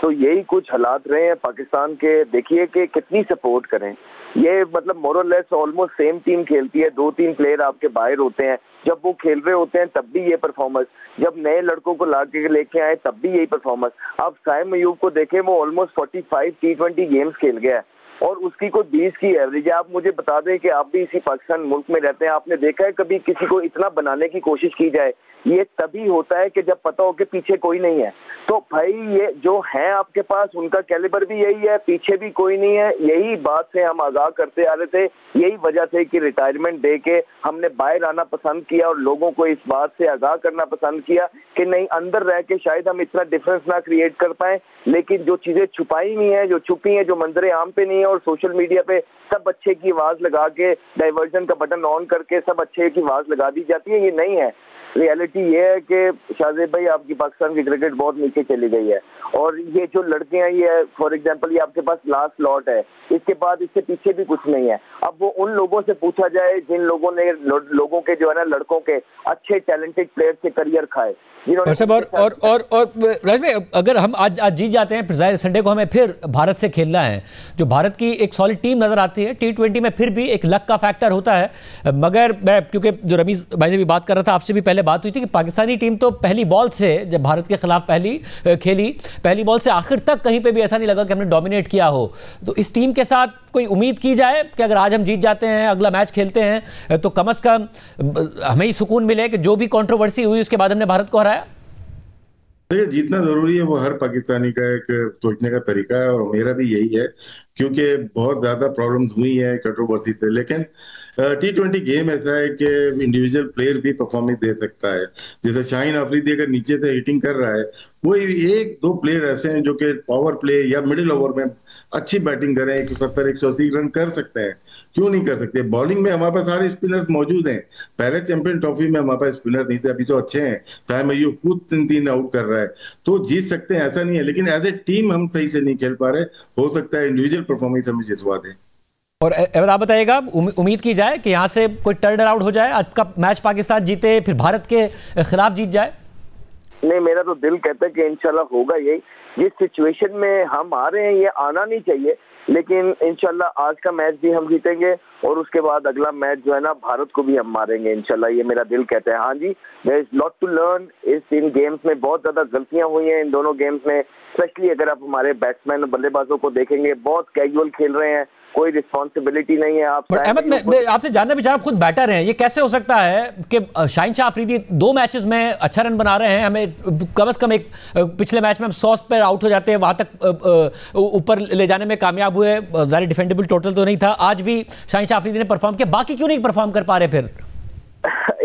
तो यही कुछ हालात रहे हैं पाकिस्तान के। देखिए कि कितनी सपोर्ट करें, ये मतलब मोरलेस ऑलमोस्ट सेम टीम खेलती है, 2-3 प्लेयर आपके बाहर होते हैं, जब वो खेल रहे होते हैं तब भी ये परफॉर्मेंस, जब नए लड़कों को लेके आए तब भी यही परफॉर्मेंस। अब साइम अयूब को देखें, वो ऑलमोस्ट 45 T20 गेम्स खेल गया है और उसकी कोई 20 की एवरेज है। आप मुझे बता दें कि आप भी इसी पाकिस्तान मुल्क में रहते हैं, आपने देखा है कभी किसी को इतना बनाने की कोशिश की जाए? ये तभी होता है कि जब पता हो कि पीछे कोई नहीं है। तो भाई ये जो है आपके पास, उनका कैलिबर भी यही है, पीछे भी कोई नहीं है। यही बात से हम आगाह करते आ रहे थे, यही वजह थे कि रिटायरमेंट दे के हमने बाहर आना पसंद किया और लोगों को इस बात से आगाह करना पसंद किया कि नहीं, अंदर रह के शायद हम इतना डिफरेंस ना क्रिएट कर पाए, लेकिन जो चीजें छुपाई नहीं है, जो छुपी है, जो मंजरे आम पे नहीं है और सोशल मीडिया पे सब अच्छे की आवाज लगा के, डाइवर्जन का बटन ऑन करके सब अच्छे की आवाज लगा दी जाती है, ये नहीं है। रियलिटी ये है कि शाहजेब भाई आपकी पाकिस्तान की क्रिकेट बहुत नीचे चली गई है, और ये जो लड़के हैं, ये फॉर एग्जांपल ये आपके पास लास्ट लॉट है, इसके बाद इससे पीछे भी कुछ नहीं है। अब वो उन लोगों से पूछा जाए जिन लोगों ने लोगों के जो है ना लड़कों के अच्छे टैलेंटेड प्लेयर से करियर खाए, राज भाई अगर हम आज जीत जाते हैं, फिर संडे को हमें फिर भारत से खेलना है, जो भारत की एक सॉलिड टीम नजर आती है। T20 में फिर भी एक लक का फैक्टर होता है, मगर मैं क्योंकि जो रमीज भाई से भी बात कर रहा था, आपसे भी पहले बात हुई थी कि पाकिस्तानी टीम तो पहली बॉल से, जब भारत के खिलाफ पहली बॉल से आखिर तक कहीं पे भी ऐसा नहीं लगा कि हमने डोमिनेट किया हो। तो इस टीम के साथ कोई उम्मीद की जाए कि अगर आज हम जीत जाते हैं, अगला मैच खेलते हैं, तो कम से कम हमें ही सुकून मिले कि जो भी कंट्रोवर्सी हुई उसके बाद हमने भारत को हराया? देखिए जीतना जरूरी है, वो हर पाकिस्तानी का एक सोचने का तरीका है, और मेरा भी यही है, क्योंकि बहुत ज्यादा प्रॉब्लम हुई है कंट्रोवर्सी से। लेकिन T20 गेम ऐसा है कि इंडिविजुअल प्लेयर भी परफॉर्मेंस दे सकता है। जैसे शाहीन अफरीदी अगर नीचे से हिटिंग कर रहा है, वो 1-2 प्लेयर ऐसे हैं जो कि पावर प्ले या मिडिल ओवर में अच्छी बैटिंग करें, 170-180 रन कर सकते हैं, क्यों नहीं कर सकते। बॉलिंग में हमारे पास सारे स्पिनर्स मौजूद हैं, पहले चैंपियन ट्रॉफी में हमारे पास स्पिनर नहीं थे, अभी तो अच्छे हैं। साइम अयूब खुद 3 आउट कर रहा है, तो जीत सकते हैं, ऐसा नहीं है। लेकिन एज ए टीम हम सही से नहीं खेल पा रहे, हो सकता है इंडिविजुअल परफॉर्मेंस हमें जितवा दें। और आप बताइएगा, उम्मीद की जाए कि यहाँ से कोई टर्न अराउंड हो जाए, आज का मैच पाकिस्तान जीते, फिर भारत के खिलाफ जीत जाए? नहीं, मेरा तो दिल कहता है कि इंशाल्लाह होगा यही। जिस सिचुएशन में हम आ रहे हैं ये आना नहीं चाहिए, लेकिन इंशाल्लाह आज का मैच भी हम जीतेंगे और उसके बाद अगला मैच जो है ना भारत को भी हम मारेंगे इंशाल्लाह, ये मेरा दिल कहता है। हाँ जी, there is lot to learn. इन गेम्स में बहुत ज्यादा गलतियां हुई हैं इन दोनों गेम्स में, स्पेशली अगर आप हमारे बैट्समैन और बल्लेबाजों को देखेंगे, बहुत कैजुअल खेल रहे हैं, कोई रिस्पॉन्सिबिलिटी नहीं है। आप अहमद, मैं आपसे जानना भी चाह रहा हूं, खुद बैटर हैं, ये कैसे हो सकता है कि शाहीन शाह अफरीदी 2 मैचेस में अच्छा रन बना रहे हैं, हमें कम से कम एक पिछले मैच में हम 100 पर आउट हो जाते हैं, वहां तक ऊपर ले जाने में कामयाब हुए, ज़्यादा डिफेंडेबल टोटल तो नहीं था, आज भी शाहीन शाह अफरीदी ने परफॉर्म किया, बाकी क्यों नहीं परफॉर्म कर पा रहे? फिर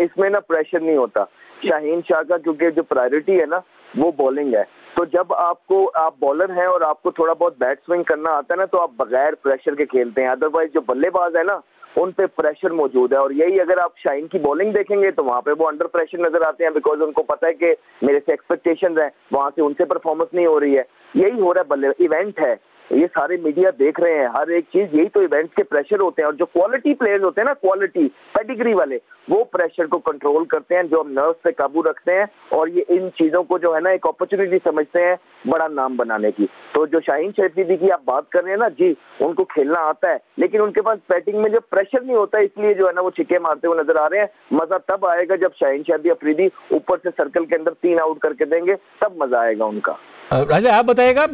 इसमें ना प्रेशर नहीं होता शाहीन शाह का, क्योंकि जो प्रायोरिटी है ना वो बॉलिंग है। तो जब आप बॉलर हैं और आपको थोड़ा बहुत बैट स्विंग करना आता है ना, तो आप बगैर प्रेशर के खेलते हैं। अदरवाइज जो बल्लेबाज है ना उन पे प्रेशर मौजूद है, और यही अगर आप शाहीन की बॉलिंग देखेंगे तो वहां पे वो अंडर प्रेशर नजर आते हैं, बिकॉज उनको पता है कि मेरे से एक्सपेक्टेशंस हैं, वहां से उनसे परफॉर्मेंस नहीं हो रही है। यही हो रहा है, बल्ले इवेंट है, ये सारे मीडिया देख रहे हैं हर एक चीज, यही तो इवेंट्स के प्रेशर होते हैं। और जो क्वालिटी प्लेयर्स होते हैं ना, क्वालिटी पेडिग्री वाले, वो प्रेशर को कंट्रोल करते हैं, जो हम नर्व्स पे काबू रखते हैं, और ये इन चीजों को जो है ना एक अपॉर्चुनिटी समझते हैं बड़ा नाम बनाने की। तो जो शाहीन शाह अफरीदी की आप बात कर रहे हैं ना जी, उनको खेलना आता है, लेकिन उनके पास बैटिंग में जो प्रेशर नहीं होता, इसलिए जो है ना वो छिक्के मारते हुए नजर आ रहे हैं। मजा तब आएगा जब शाहीन शाह अफरीदी ऊपर से सर्कल के अंदर 3 आउट करके देंगे, तब मजा आएगा उनका। राजा आप बताइएगा,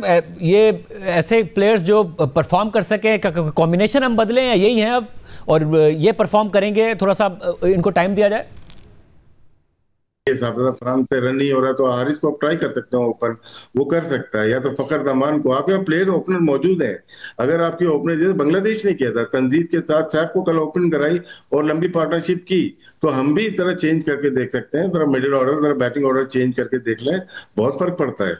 ये ऐसे प्लेयर्स जो परफॉर्म कर सके, कॉम्बिनेशन हम बदलें या यही है अब और ये परफॉर्म करेंगे, थोड़ा सा इनको टाइम दिया जाए? फ्रांस से रन नहीं हो रहा तो हारिस को आप ट्राई कर सकते हो ओपन, वो कर सकता है, या तो फखर जमान को। आपके यहाँ प्लेयर ओपनर मौजूद हैं। अगर आपके ओपनर, जैसे बांग्लादेश ने किया था, तंजीद के साथ सैफ को कल ओपन कराई और लंबी पार्टनरशिप की, तो हम भी तरह चेंज करके देख सकते हैं, जरा मिडिल ऑर्डर, जरा बैटिंग ऑर्डर चेंज करके देख लें, बहुत फर्क पड़ता है।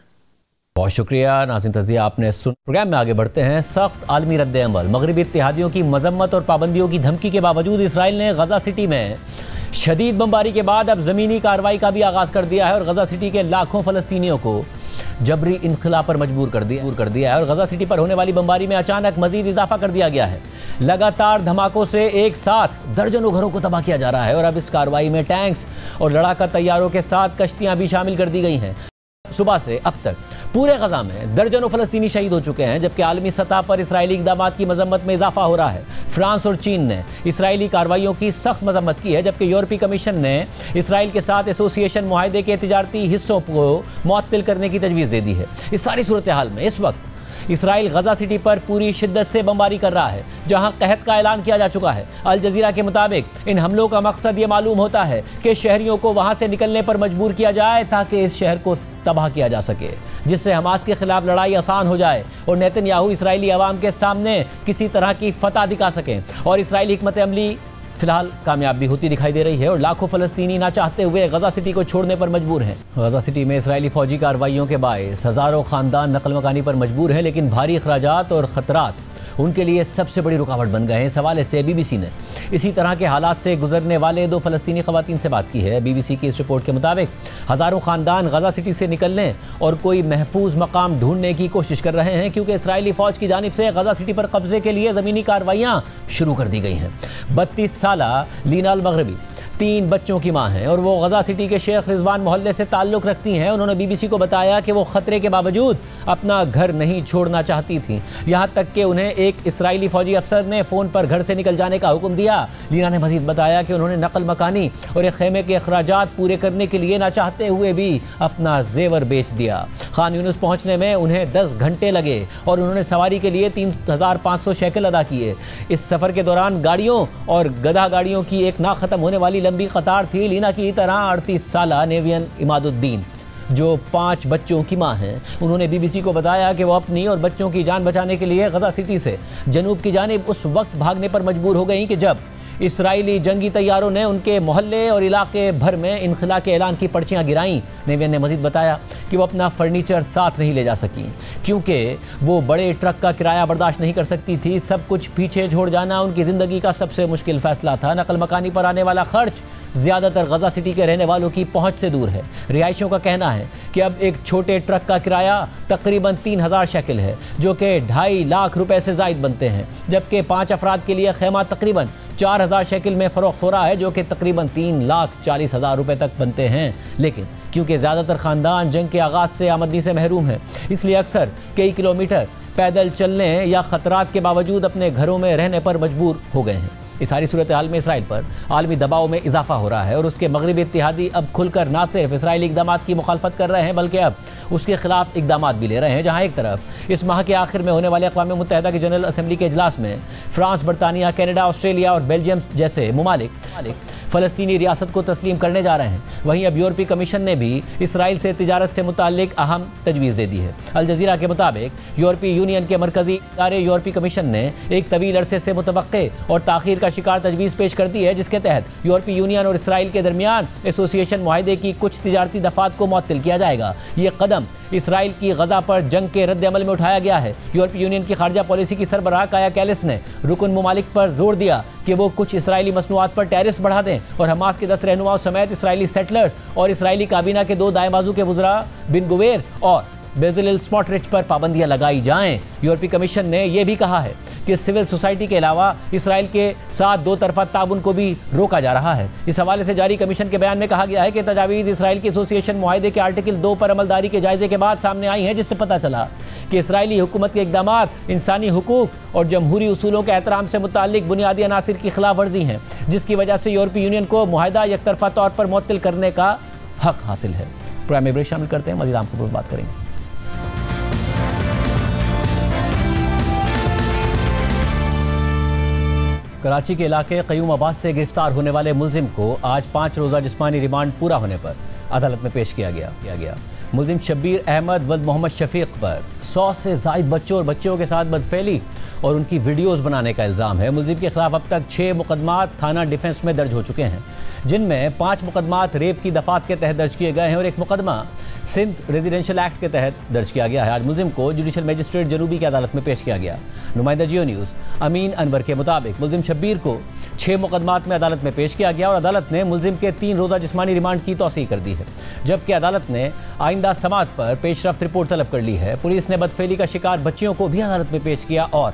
बहुत शुक्रिया नाज़रीन, तज़िया आपने सुन। प्रोग्राम में आगे बढ़ते हैं। सख्त आलमी रद्द-ए-अमल, मगरबी इत्तेहादियों की मजम्मत और पाबंदियों की धमकी के बावजूद इसराइल ने गजा सिटी में शदीद बमबारी के बाद अब ज़मीनी कार्रवाई का भी आगाज़ कर दिया है और गजा सिटी के लाखों फ़लस्तीनियों को जबरी इनखला पर मजबूर कर दिया है और गजा सिटी पर होने वाली बमबारी में अचानक मजीद इजाफा कर दिया गया है। लगातार धमाकों से एक साथ दर्जनों घरों को तबाह किया जा रहा है और अब इस कार्रवाई में टैंक्स और लड़ाका तैयारों के साथ कश्तियां भी शामिल कर दी गई हैं। सुबह से अब तक पूरे गजा में दर्जनों फलस्तीनी शहीद हो चुके हैं, जबकि आलमी सतह पर इसराइली इक़दामात की मजम्मत में इजाफा हो रहा है। फ्रांस और चीन ने इसराइली कार्रवाइयों की सख्त मजम्मत की है, जबकि यूरोपीय कमीशन ने इसराइल के साथ एसोसिएशन मुआहदे के तिजारती हिस्सों को मुअत्तल करने की तजवीज़ दे दी है। इस सारी सूरत हाल में इस वक्त इसराइल गजा सिटी पर पूरी शिद्दत से बमबारी कर रहा है, जहां कहत का ऐलान किया जा चुका है। अल जजीरा के मुताबिक इन हमलों का मकसद ये मालूम होता है कि शहरियों को वहां से निकलने पर मजबूर किया जाए ताकि इस शहर को तबाह किया जा सके, जिससे हमास के खिलाफ लड़ाई आसान हो जाए और नेतन्याहू इसराइली अवाम के सामने किसी तरह की फतह दिखा सकें। और इसराइली हिकमत अमली फिलहाल कामयाब भी होती दिखाई दे रही है और लाखों फलस्तीनी ना चाहते हुए गजा सिटी को छोड़ने पर मजबूर हैं। गजा सिटी में इसराइली फौजी कार्रवाइयों के बायस हज़ारों ख़ानदान नकल मकानी पर मजबूर हैं, लेकिन भारी अखराजात और ख़तरात उनके लिए सबसे बड़ी रुकावट बन गए हैं। इस हवाले से BBC ने इसी तरह के हालात से गुजरने वाले 2 फ़लस्तीनी ख़वातीन से बात की है। BBC की इस रिपोर्ट के मुताबिक हज़ारों ख़ानदान गजा सिटी से निकलने और कोई महफूज मकाम ढूंढने की कोशिश कर रहे हैं, क्योंकि इसराइली फ़ौज की जानिब से गजा सिटी पर कब्जे के लिए ज़मीनी कार्रवाइयाँ शुरू कर दी गई हैं। 32 साला लीना अल मगरबी 3 बच्चों की मां हैं और वो गजा सिटी के शेख रिजवान मोहल्ले से ताल्लुक़ रखती हैं। उन्होंने BBC को बताया कि वो ख़तरे के बावजूद अपना घर नहीं छोड़ना चाहती थीं, यहाँ तक कि उन्हें एक इसराइली फ़ौजी अफसर ने फ़ोन पर घर से निकल जाने का हुक्म दिया। लीना ने मज़ीद बताया कि उन्होंने नकल मकानी और एक खेमे के अखराजात पूरे करने के लिए ना चाहते हुए भी अपना जेवर बेच दिया। खान यूनुस पहुँचने में उन्हें 10 घंटे लगे और उन्होंने सवारी के लिए 3500 शेकल अदा किए। इस सफ़र के दौरान गाड़ियों और गधा गाड़ियों की एक ना ख़त्म होने वाली लंबी कतार थी। लीना की तरह 38 साला नेवियन इमादुद्दीन, जो 5 बच्चों की मां हैं, उन्होंने BBC को बताया कि वो अपनी और बच्चों की जान बचाने के लिए गजा सिटी से जनूब की जानिब उस वक्त भागने पर मजबूर हो गई कि जब इसराइली जंगी तैयारों ने उनके मोहल्ले और इलाके भर में इनखला के ऐलान की पर्चियां गिराईं। नेवियन ने मजीद बताया कि वो अपना फर्नीचर साथ नहीं ले जा सकी, क्योंकि वो बड़े ट्रक का किराया बर्दाश्त नहीं कर सकती थी। सब कुछ पीछे छोड़ जाना उनकी ज़िंदगी का सबसे मुश्किल फ़ैसला था। नकल मकानी पर आने वाला खर्च ज़्यादातर गजा सिटी के रहने वालों की पहुंच से दूर है। रिहायशियों का कहना है कि अब एक छोटे ट्रक का किराया तकरीबन 3000 शेकल है, जो कि 2.5 लाख रुपए से ज़ायद बनते हैं, जबकि 5 अफराद के लिए खेमा तकरीबन 4000 शेकल में फ़रोख्त हो रहा है, जो कि तकरीबन 3,40,000 रुपए तक बनते हैं। लेकिन क्योंकि ज़्यादातर ख़ानदान जंग के आगाज़ से आमदनी से महरूम है, इसलिए अक्सर कई किलोमीटर पैदल चलने या ख़तरात के बावजूद अपने घरों में रहने पर मजबूर हो गए हैं। इस सारी सूरत हाल में इसराइल पर आलमी दबाव में इजाफा हो रहा है और उसके मगरबी इत्तेहादी अब खुलकर ना सिर्फ इसराइली इक़दामात की मुखालफत कर रहे हैं, बल्कि अब उसके खिलाफ इक़दामात भी ले रहे हैं। जहाँ एक तरफ इस माह के आखिर में होने वाले अक़वाम मुत्तहिदा की जनरल असम्बली के इजलास में फ्रांस, बरतानिया, कनाडा, ऑस्ट्रेलिया और बेल्जियम जैसे ममालिक फ़लस्तीनी रियासत को तस्लीम करने जा रहे हैं, वहीं अब यूरोपीय कमीशन ने भी इसराइल से तिजारत से मुताल्लिक अहम तजवीज़ दे दी है। अल जज़ीरा के मुताबिक यूरोपीय यूनियन के मरकज़ी इदारे यूरोपीय कमीशन ने एक तवील अरसे से मुतवक्के और ताख़ीर का शिकार तजवीज़ पेश कर दी है, जिसके तहत यूरोपीय यूनियन और इसराइल के दरमियान एसोसिएशन मुआहदे की कुछ तिजारती दफ़ात को मुअत्तल किया जाएगा। ये कदम इसराइल की गजा पर जंग के रद्द अमल में उठाया गया है। यूरोपीय यूनियन की खारजा पॉलिसी की सरबराह काया कैलिस ने रुकन ममालिक पर जोर दिया कि वो कुछ इसराइली मसनूआत पर टैरिस बढ़ा दें और हमास के 10 रहनुमाओं समेत इसराइली सेटलर्स और इसराइली काबीना के 2 दाएं बाजू के वुज़रा बिन गुवेर और बेज़लेल स्मोट्रिच पर पाबंदियां लगाई जाएं। यूरोपीय कमीशन ने यह भी कहा है कि सिविल सोसाइटी के अलावा इसराइल के साथ 2 तरफा ताउन को भी रोका जा रहा है। इस हवाले से जारी कमीशन के बयान में कहा गया है कि तजावीज़ इसराइल के एसोसिएशन मुआहदे के आर्टिकल 2 पर अमलदारी के जायजे के बाद सामने आई हैं, जिससे पता चला कि इसराइली हुकूमत के इक़दामात इंसानी हुकूक और जमहूरी उसूलों के एहतराम से मुताल्लिक बुनियादी अनासिर की खिलाफ वर्जी हैं, जिसकी वजह से यूरोपीय यूनियन को मुआहदा एक तरफा तौर पर मुअत्तल करने का हक हासिल है। प्रोग्राम में ब्रेक शामिल करते हैं, मज़ीद आपको बात करेंगे। कराची के इलाके क़यूमाबाद से गिरफ्तार होने वाले मुलजिम को आज 5 रोज़ा जिस्मानी रिमांड पूरा होने पर अदालत में पेश किया गया। मुलजिम शब्बीर अहमद वल्द मोहम्मद शफीक पर 100 से ज़ायद बच्चों और बच्चियों के साथ बदफेली और उनकी वीडियोस बनाने का इल्ज़ाम है। मुलजिम के खिलाफ अब तक 6 मुकदमात थाना डिफेंस में दर्ज हो चुके हैं, जिनमें 5 मुकदमात रेप की दफ़ात के तहत दर्ज किए गए हैं और 1 मुकदमा सिंध रेजिडेंशियल एक्ट के तहत दर्ज किया गया है। आज मुलजिम को जुडिशल मजिस्ट्रेट जनूबी की अदालत में पेश किया गया। नुमाइंदा जियो न्यूज़ अमीन अनवर के मुताबिक मुलजिम शब्बीर को 6 मुकदमात में अदालत में पेश किया गया और अदालत ने मुलजिम के 3 रोज़ा जिस्मानी रिमांड की तौसीह कर दी है, जबकि अदालत ने आइंदा समाअत पर पेशरफ्त रिपोर्ट तलब कर ली है। पुलिस ने बदफेली का शिकार बच्चियों को भी अदालत में पेश किया और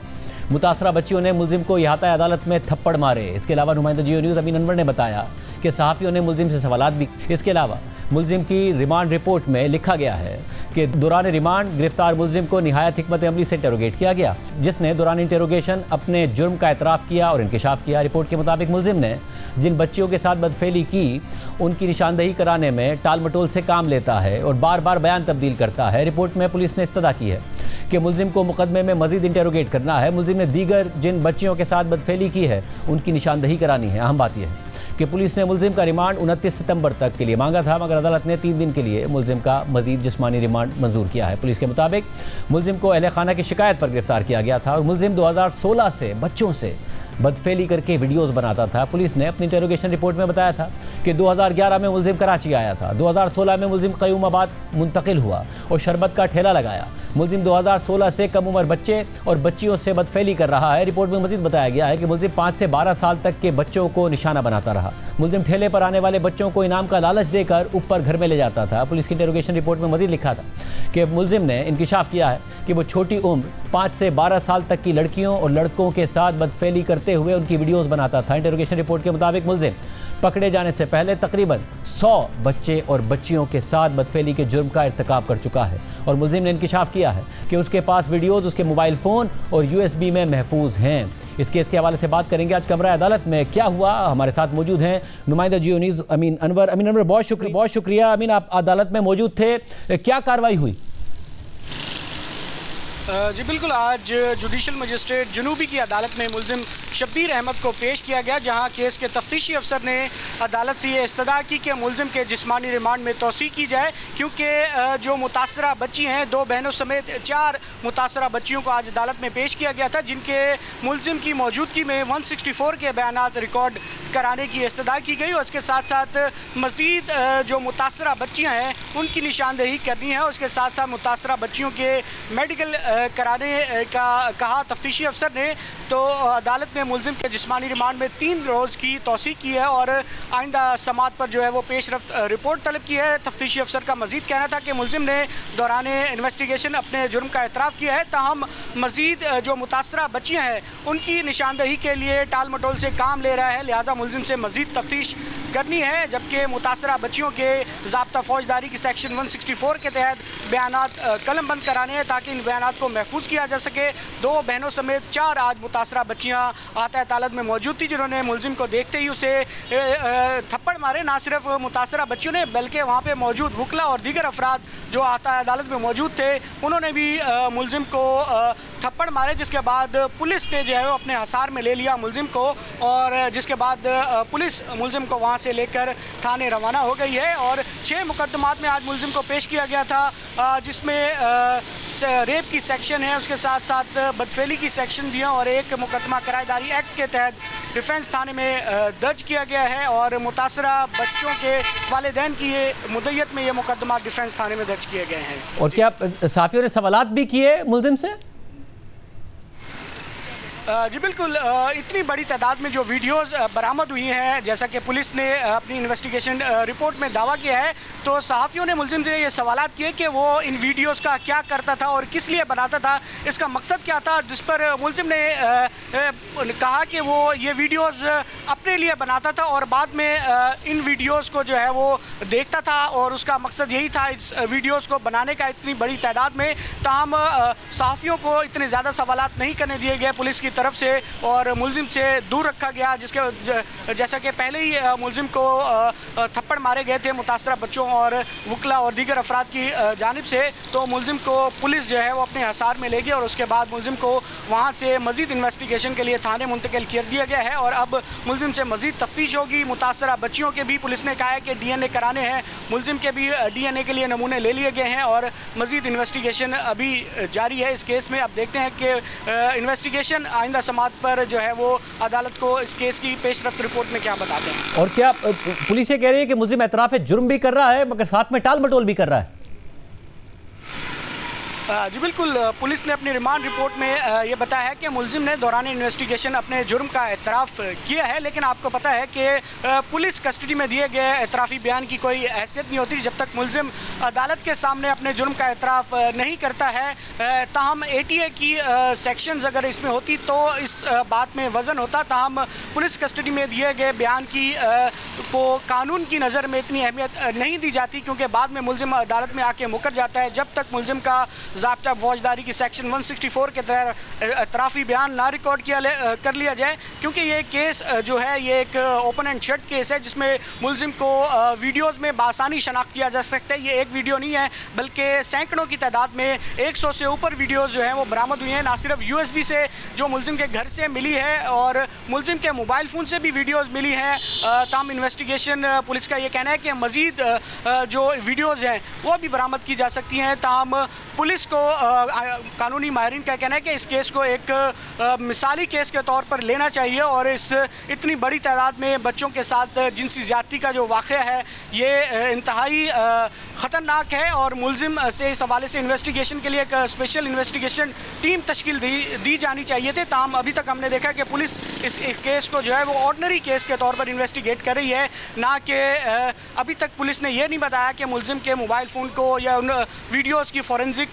मुतासरा बच्चियों ने मुलजिम को इहाता अदालत में थप्पड़ मारे। इसके अलावा नुमाइंदा जियो न्यूज़ अमीन अनवर ने बताया कि सहाफ़ियों ने मुलजिम से सवालात भी। इसके अलावा मुलजिम की रिमांड रिपोर्ट में लिखा गया है कि दौरान रिमांड गिरफ्तार मुलजिम को निहायत हिकमत अमली से इंटेरोगेट किया गया, जिसने दौरान इंटेरोगेशन अपने जुर्म का एतराफ़ किया और इंकशाफ किया। रिपोर्ट के मुताबिक मुलजिम ने जिन बच्चियों के साथ बदफेली की उनकी निशानदही कराने में टाल मटोल से काम लेता है और बार बार बयान तब्दील करता है। रिपोर्ट में पुलिस ने इस्तदा की है कि मुलजिम को मुकदमे में मजीद इंटेरोगेट करना है। मुलजिम ने दीगर जिन बच्चियों के साथ बदफेली की है उनकी निशानदही करानी है। अहम बात यह है कि पुलिस ने मुलजिम का रिमांड 29 सितंबर तक के लिए मांगा था, मगर अदालत ने 3 दिन के लिए मुलजिम का मजीद जिस्मानी रिमांड मंजूर किया है। पुलिस के मुताबिक मुलजिम को अहले खाना की शिकायत पर गिरफ्तार किया गया था और मुलजिम 2016 से बच्चों से बदफेली करके वीडियोस बनाता था। पुलिस ने अपनी इंटेरोगेशन रिपोर्ट में बताया था कि 2011 में मुलजिम कराची आया था, 2016 में मुलजिम क़यूमाबाद मुंतकिल हुआ और शरबत का ठेला लगाया। मुलजिम 2016 से कम उम्र बच्चे और बच्चियों से बदफेली कर रहा है। रिपोर्ट में मजीद बताया गया है कि मुलजिम 5 से 12 साल तक के बच्चों को निशाना बनाता रहा। मुलजिम ठेले पर आने वाले बच्चों को इनाम का लालच देकर ऊपर घर में ले जाता था। पुलिस की इंटेरोगेशन रिपोर्ट में मजीद लिखा था कि मुलजिम ने इंकिशाफ किया है कि वो छोटी उम्र 5 से 12 साल तक की लड़कियों और लड़कों के साथ बदफेली करते हुए उनकी वीडियोस बनाता था। इंटेरोगेशन रिपोर्ट के मुताबिक मुलजिम पकड़े जाने से पहले तकरीबन 100 बच्चे और बच्चियों के साथ बदफेली के जुर्म का इर्तिकाब कर चुका है और मुलजिम ने इंकिशाफ किया है कि उसके पास वीडियोस उसके मोबाइल फ़ोन और USB में महफूज हैं। इस केस के हवाले से बात करेंगे आज कमरा अदालत में क्या हुआ। हमारे साथ मौजूद हैं नुमाइंदा जियो न्यूज़ अमीन अनवर। अमीन अनवर, बहुत शुक्रिया। अमीन, आप अदालत में मौजूद थे, क्या कार्रवाई हुई? जी बिल्कुल, आज जुडिशल मजिस्ट्रेट जनूबी की अदालत में मुलजिम शब्बीर अहमद को पेश किया गया, जहां केस के तफ्तीशी अफसर ने अदालत से ये इस्तदा की कि मुलजिम के जिस्मानी रिमांड में तौसीह की जाए, क्योंकि जो मुतासरा बच्ची हैं 2 बहनों समेत 4 मुतासरा बच्चियों को आज अदालत में पेश किया गया था, जिनके मुलजिम की मौजूदगी में 164 के बयानात रिकॉर्ड कराने की इस्तदा की गई और उसके साथ साथ मज़ीद जो मुतासरा बच्चियाँ हैं उनकी निशानदही करनी है। उसके साथ साथ मुतासरा बच्चियों के मेडिकल कराने का कहा तफ्तीशी अफसर ने। तो अदालत ने मुलजिम के जिस्मानी रिमांड में 3 रोज़ की तौसीह की है और आइंदा समाअत पर जो है वो पेशरफ्त रिपोर्ट तलब की है। तफ्तीशी अफसर का मजीद कहना था कि मुलजिम ने दौरान इन्वेस्टिगेशन अपने जुर्म का एतराफ़ किया है, ताहम मजीद जो मुतासरा बच्चियाँ हैं उनकी निशानदही के लिए टाल मटोल से काम ले रहा है, लिहाजा मुलजिम से मजीद तफ्तीश करनी है। जबकि मुतासरा बच्चियों के ज़ाब्ता फ़ौजदारी की सेक्शन 164 के तहत बयानात कलम बंद कराने हैं ताकि इन बयानात को महफूज किया जा सके। 2 बहनों समेत 4 आज मुतासरा बच्चियाँ आता अदालत में मौजूद थी, जिन्होंने मुलजिम को देखते ही उसे थप्पड़ मारे। ना सिर्फ मुतासरा बच्चियों ने बल्कि वहाँ पे मौजूद वकला और दीगर अफराद जो आता अदालत में मौजूद थे उन्होंने भी मुलजिम को थप्पड़ मारे, जिसके बाद पुलिस ने जो है वो अपने हसार में ले लिया मुलजिम को और जिसके बाद पुलिस मुलजिम को वहाँ से लेकर थाने रवाना हो गई है। और 6 मुकदमात में आज मुलजिम को पेश किया गया था, जिसमें रेप की सेक्शन है, उसके साथ साथ बदफेली की सेक्शन भी है और 1 मुकदमा किराएदारी एक्ट के तहत डिफेंस थाने में दर्ज किया गया है और मुतासरा बच्चों के वालिदैन की मुद्दत में ये मुकदमा डिफेंस थाने में दर्ज किए गए हैं। और क्या साफियों ने सवालात भी किए मुलजिम से? जी बिल्कुल, इतनी बड़ी तादाद में जो वीडियोस बरामद हुई हैं, जैसा कि पुलिस ने अपनी इन्वेस्टिगेशन रिपोर्ट में दावा किया है, तो सहाफ़ियों ने मुलजिम से ये सवालात किए कि वो इन वीडियोस का क्या करता था और किस लिए बनाता था, इसका मकसद क्या था, जिस पर मुलजिम ने कहा कि वो ये वीडियोस अपने लिए बनाता था और बाद में इन वीडियोस को जो है वो देखता था और उसका मकसद यही था इस वीडियोस को बनाने का इतनी बड़ी तादाद में। ताहम सहाफ़ियों को इतने ज़्यादा सवालात नहीं करने दिए गए पुलिस की तरफ से और मुलजिम से दूर रखा गया, जिसके जैसा कि पहले ही मुलजिम को थप्पड़ मारे गए थे मुतासरा बच्चों और वकला और दीगर अफराद की जानिब से, तो मुलजिम को पुलिस जो है वो अपने हिसार में लेगी और उसके बाद मुलजिम को वहाँ से मज़ीद इन्वेस्टिगेशन के लिए थाने मुंतकिल कर दिया गया है और अब मुलजिम से मज़ीद तफ्तीश होगी। मुतासरा बच्चियों के भी पुलिस ने कहा है कि DNA कराने हैं, मुलजिम के भी DNA के लिए नमूने ले लिए गए हैं और मज़ीद इन्वेस्टिगेशन अभी जारी है इस केस में। अब देखते हैं कि इन्वेस्टिगेशन आइंदा समात पर जो है वो अदालत को इस केस की पेशरफ्त रिपोर्ट में क्या बताते हैं। और क्या पुलिस ये कह रही है कि मुलजिम एतराफ़ जुर्म भी कर रहा है मगर साथ में टाल मटोल भी कर रहा है? जी बिल्कुल, पुलिस ने अपनी रिमांड रिपोर्ट में ये बताया है कि मुलजिम ने दौरान इन्वेस्टिगेशन अपने जुर्म का एतराफ़ किया है, लेकिन आपको पता है कि पुलिस कस्टडी में दिए गए एतराफ़ी बयान की कोई हैसियत नहीं होती जब तक मुलजिम अदालत के सामने अपने जुर्म का एतराफ़ नहीं करता है। ताहम ATA की सेक्शंस अगर इसमें होती तो इस बात में वज़न होता, ताहम पुलिस कस्टडी में दिए गए बयान की को कानून की नज़र में इतनी अहमियत नहीं दी जाती क्योंकि बाद में मुलजिम अदालत में आके मुकर जाता है। जब तक मुलजिम का ज़ाब्ता फौजदारी की सेक्शन 164 के तहत एतराफ़ी बयान ना रिकॉर्ड कर लिया जाए, क्योंकि ये केस जो है ये एक ओपन एंड शट केस है जिसमें मुलजिम को वीडियोज़ में बासानी शनाख्त किया जा सकता है। ये एक वीडियो नहीं है बल्कि सैकड़ों की तादाद में 100 से ऊपर वीडियोज़ जो हैं वो बरामद हुई हैं, ना सिर्फ USB से जो मुलजिम के घर से मिली है और मुलजिम के मोबाइल फ़ोन से भी वीडियोज़ मिली हैं। ताम इन्वेस्टिगेशन पुलिस का ये कहना है कि मज़ीद जो वीडियोज़ हैं वो भी बरामद की जा सकती हैं। ताम पुलिस को कानूनी माहिरीन का कहना है कि इस केस को एक मिसाली केस के तौर पर लेना चाहिए और इस इतनी बड़ी तादाद में बच्चों के साथ जिनसी ज़्यादती का जो वाक़या है ये इंतहाई ख़तरनाक है और मुलजिम से इस हवाले से इन्वेस्टिगेशन के लिए एक स्पेशल इन्वेस्टिगेशन टीम तश्कील दी जानी चाहिए थे। ताम अभी तक हमने देखा कि पुलिस इस केस को जो है वो ऑर्डनरी केस के तौर पर इन्वेस्टिगेट कर रही है, ना कि अभी तक पुलिस ने यह नहीं बताया कि मुलजिम के मोबाइल फ़ोन को या उन वीडियोज़ की फॉरेंसिक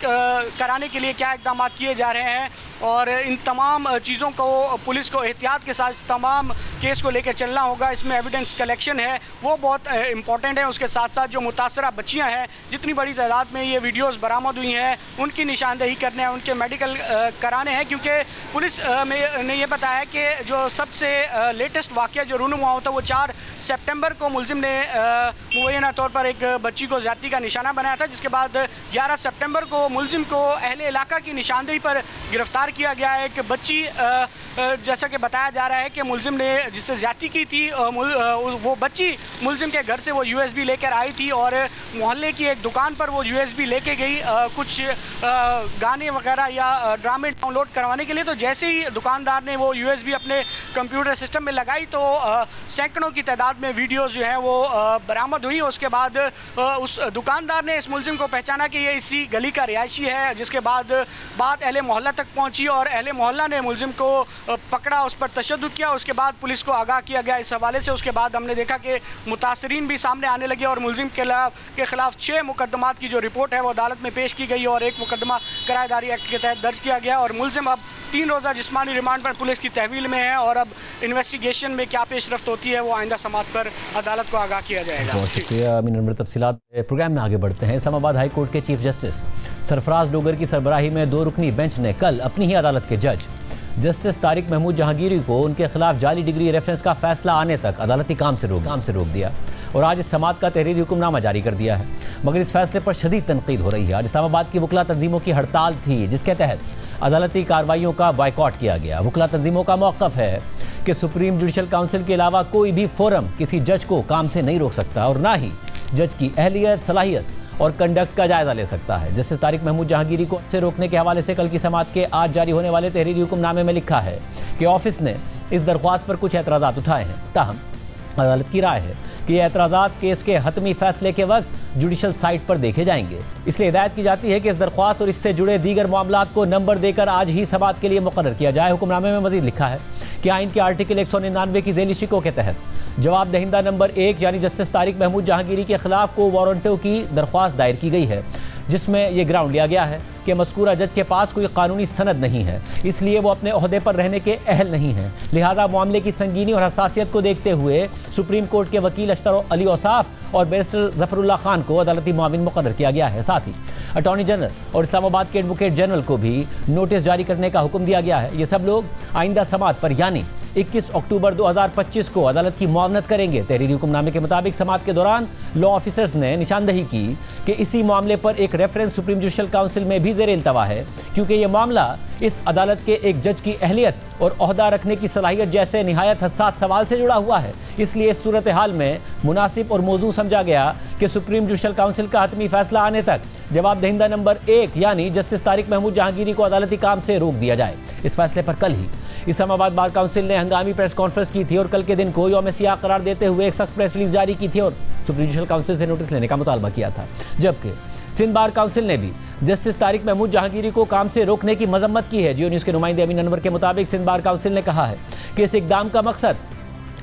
कराने के लिए क्या इक़दाम किए जा रहे हैं और इन तमाम चीज़ों को पुलिस को एहतियात के साथ इस तमाम केस को लेकर चलना होगा। इसमें एविडेंस कलेक्शन है वो बहुत इंपॉर्टेंट है, उसके साथ साथ जो मुतासरा बच्चियां हैं जितनी बड़ी तादाद में ये वीडियोस बरामद हुई हैं उनकी निशानदेही करने हैं, उनके मेडिकल कराने हैं, क्योंकि पुलिस ने यह बताया है कि जो सबसे लेटेस्ट वाक़या जो रूनुमा हुआ था वो 4 सितंबर को मुलजिम ने मुबैना तौर पर एक बच्ची को ज़्यादती का निशाना बनाया था, जिसके बाद 11 सितंबर को मुलजिम को अहले इलाका की निशानदेही पर गिरफ्तार किया गया है। एक बच्ची जैसा कि बताया जा रहा है कि मुलजिम ने जिससे ज़्यादती की थी वो बच्ची मुलजिम के घर से वो USB लेकर आई थी और मोहल्ले की एक दुकान पर वो USB लेके गई कुछ गाने वगैरह या ड्रामे डाउनलोड करवाने के लिए। तो जैसे ही दुकानदार ने वो USB अपने कंप्यूटर सिस्टम में लगाई तो सैकड़ों की तादाद में वीडियोस जो है वो बरामद हुई। उसके बाद उस दुकानदार ने इस मुलजिम को पहचाना कि ये इसी गली का रिहायशी है, जिसके बाद बात अहले मोहल्ला तक पहुंची और अहले मोहल्ला ने मुलजिम को पकड़ा, उस पर तशद्दुद किया, उसके बाद पुलिस को आगाह किया गया इस हवाले से। उसके बाद हमने देखा कि मुतासरीन भी सामने आने लगे और मुलजिम के खिलाफ 6 मुकदमात की जो रिपोर्ट है वो अदालत में पेश की गई और एक मुकदमा किराएदारी एक्ट के तहत दर्ज किया गया और मुलजिम अब 3 रोज़ा जिस्मानी रिमांड पर पुलिस की तहवील में है और अब इन्वेस्टिगेशन में क्या पेशरफ्त होती है वो आइंदा समात पर अदालत को आगाह किया जाएगा। बहुत शुक्रिया अमीन अनवर। तफसीलात प्रोग्राम में आगे बढ़ते हैं। इस्लामाबाद हाई कोर्ट के चीफ जस्टिस सरफराज डोगर की सरबराही में 2 रुकनी बेंच ने कल अपनी ही अदालत के जज जस्टिस तारिक महमूद जहांगीरी को उनके खिलाफ जाली डिग्री रेफरेंस का फैसला आने तक अदालती काम से रोक दिया और आज इस समात का तहरीरी हुक्मनामा जारी कर दिया है, मगर इस फैसले पर शदीद तनकीद हो रही है। आज इस्लामाबाद की वकला तंजीमों की हड़ताल थी जिसके तहत अदालती कार्रवाइयों का बायकॉट किया गया। वकला तंजीमों का मौक़िफ़ है कि सुप्रीम जुडिशल काउंसिल के अलावा कोई भी फोरम किसी जज को काम से नहीं रोक सकता और ना ही जज की अहलियत, सलाहियत और कंडक्ट का जायजा ले सकता है। जस्टिस तारिक महमूद जहांगीरी को से रोकने के हवाले से कल की समात के आज जारी होने वाले तहरीरी हुक्मनामे में लिखा है कि ऑफिस ने इस दरख्वास्त पर कुछ एतराज़ात उठाए हैं, ताहम अदालत की राय है कि ये एतराज़ात केस के हतमी फैसले के वक्त जुडिशल साइट पर देखे जाएंगे। इसलिए हिदायत की जाती है कि इस दरख्वास्त और इससे जुड़े दीगर मामलात को नंबर देकर आज ही समात के लिए मुकर्रर किया जाए। हुक्मनामे में मजीद लिखा है कि आइन के आर्टिकल 199 की झेली शिकों के तहत जवाब दहिंदा नंबर 1 यानी जस्टिस तारिक महमूद जहांगीरी के खिलाफ को वारंटों की दरख्वास्त दायर की गई है, जिसमें यह ग्राउंड लिया गया है कि मज़कूरा जज के पास कोई कानूनी सनद नहीं है, इसलिए वो अपने ओहदे पर रहने के अहल नहीं हैं। लिहाजा मामले की संगीनी और हसासियत को देखते हुए सुप्रीम कोर्ट के वकील अशतर अली औसाफ और बैरिस्टर जफरुल्लाह खान को अदालती मुआविन मुकर्रर किया गया है। साथ ही अटॉर्नी जनरल और इस्लामाबाद के एडवोकेट जनरल को भी नोटिस जारी करने का हुक्म दिया गया है। ये सब लोग आइंदा समात पर यानी 21 अक्टूबर 2025 को अदालत की मुआवनत करेंगे। तहरीरी हुक्मनामे के मुताबिक समात के दौरान लॉ ऑफिसर्स ने निशानदही की कि इसी मामले पर एक रेफरेंस सुप्रीम जुडिशल काउंसिल में भी ज़ेर इल्तवा है, क्योंकि ये मामला इस अदालत के एक जज की अहलियत और ओहदा रखने की सलाहियत जैसे निहायत हसास सवाल से जुड़ा हुआ है। इसलिए इस सूरत हाल में मुनासिब और मौजू समझा गया कि सुप्रीम जुडिशल काउंसिल का हतमी फैसला आने तक जवाब दहिंदा नंबर 1 यानी जस्टिस तारिक महमूद जहांगीरी को अदालती काम से रोक दिया जाए। इस फैसले पर कल ही इस्लामाबाद बार काउंसिल ने हंगामी प्रेस कॉन्फ्रेंस की थी और कल के दिन को यौम सियाह करार देते हुए एक सख्त प्रेस रिलीज जारी की थी और सुप्रीम जुडिशल काउंसिल से नोटिस लेने का मुतालबा किया था। जबकि सिंध बार काउंसिल ने भी जस्टिस तारिक महमूद जहांगीरी को काम से रोकने की मजम्मत की है। जियो न्यूज़ के नुमाइंदे अमीन अनवर के मुताबिक सिंध बार काउंसिल ने कहा है कि इस इकदाम का मकसद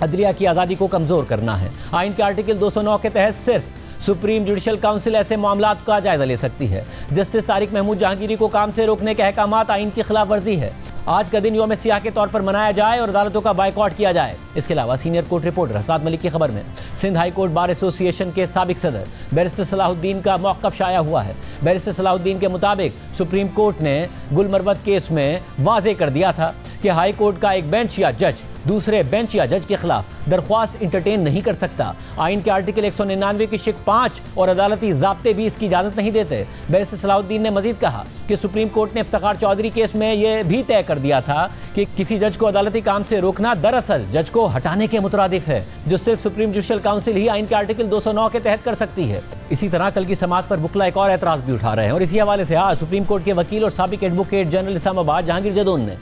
अदलिया की आज़ादी को कमज़ोर करना है। आइन के आर्टिकल 209 के तहत सिर्फ सुप्रीम जुडिशल काउंसिल ऐसे मामलात का जायजा ले सकती है। जस्टिस तारिक महमूद जहांगीरी को काम से रोकने के अहकामात आइन की खिलाफ वर्जी है। आज का दिन यौम सियाह के तौर पर मनाया जाए और अदालतों का बायकॉट किया जाए। इसके अलावा senior court reporter Hasad Malik की खबर में Sindh high court bar association के साबिक सदर बैरिस्टर सलाहुद्दीन का मौक़िफ़ शाया हुआ है। बैरिस्टर सलाहुद्दीन के मुताबिक सुप्रीम कोर्ट ने गुलमरवत केस में वाज़ेह कर दिया था कि हाई कोर्ट का एक बेंच या जज दूसरे बेंच या जज के खिलाफ दरख्वास्त इंटरटेन नहीं कर सकता। आइन के आर्टिकल 199 की शिक 5 और अदालती ज़ाब्ते भी इसकी इजाज़त नहीं देते। बैरिस्टर सलाहुद्दीन ने मजीद कहा कि सुप्रीम कोर्ट ने इफ्तिखार चौधरी केस में यह भी तय कर दिया था कि किसी जज को अदालती काम से रोकना दरअसल जज को हटाने के मुतरादिफ है, जो सिर्फ सुप्रीम जुडिशल काउंसिल ही आइन के आर्टिकल 209 के तहत कर सकती है। इसी तरह कल की समात पर वकला एक और एतराज़ भी उठा रहे हैं और इसी हवाले से आज सुप्रीम कोर्ट के वकील और साबिक एडवोकेट जनरल इस्लामाबाद जहांगीर जदून ने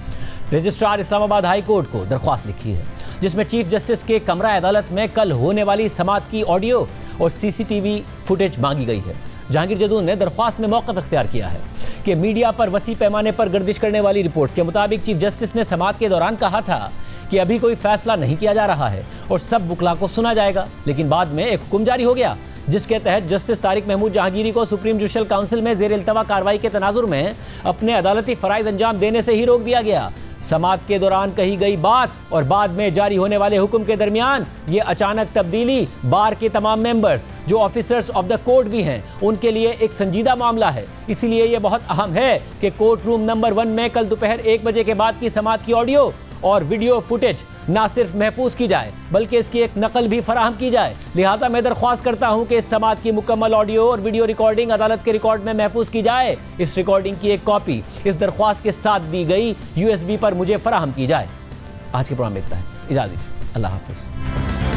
रजिस्ट्रार इस्लामाबाद हाई कोर्ट को दरख्वास्त लिखी है, जिसमें चीफ जस्टिस के कमरा अदालत में कल होने वाली समात की ऑडियो और सीसीटीवी फुटेज मांगी गई है। जहांगीर जदून ने दरख्वास्त में मौक़िफ़ इख्तियार किया है कि मीडिया पर वसी पैमाने पर गर्दिश करने वाली रिपोर्ट्स के मुताबिक चीफ जस्टिस ने समात के दौरान कहा था कि अभी कोई फैसला नहीं किया जा रहा है और सब वकला को सुना जाएगा, लेकिन बाद में एक हुक्म जारी हो गया जिसके तहत जस्टिस तारिक महमूद जहांगीरी को सुप्रीम जुडिशल काउंसिल में ज़ेर इल्तवा कार्रवाई के तनाजुर में अपने अदालती फ़राइज़ अंजाम देने से ही रोक दिया गया। समात के दौरान कही गई बात और बाद में जारी होने वाले हुक्म के दरमियान ये अचानक तब्दीली बार के तमाम मेंबर्स जो ऑफिसर्स ऑफ द कोर्ट भी हैं उनके लिए एक संजीदा मामला है। इसीलिए ये बहुत अहम है कि कोर्ट रूम नंबर 1 में कल दोपहर 1 बजे के बाद की समात की ऑडियो और वीडियो फुटेज ना सिर्फ महफूज की जाए बल्कि इसकी एक नकल भी फराहम की जाए। लिहाजा मैं दरख्वास्त करता हूं कि इस समात की मुकम्मल ऑडियो और वीडियो रिकॉर्डिंग अदालत के रिकॉर्ड में महफूज की जाए। इस रिकॉर्डिंग की एक कॉपी इस दरख्वास्त के साथ दी गई USB पर मुझे फराहम की जाए। आज के प्रोग्राम में इतना है, इजाज़त दीजिए, अल्लाह हाफ़िज़।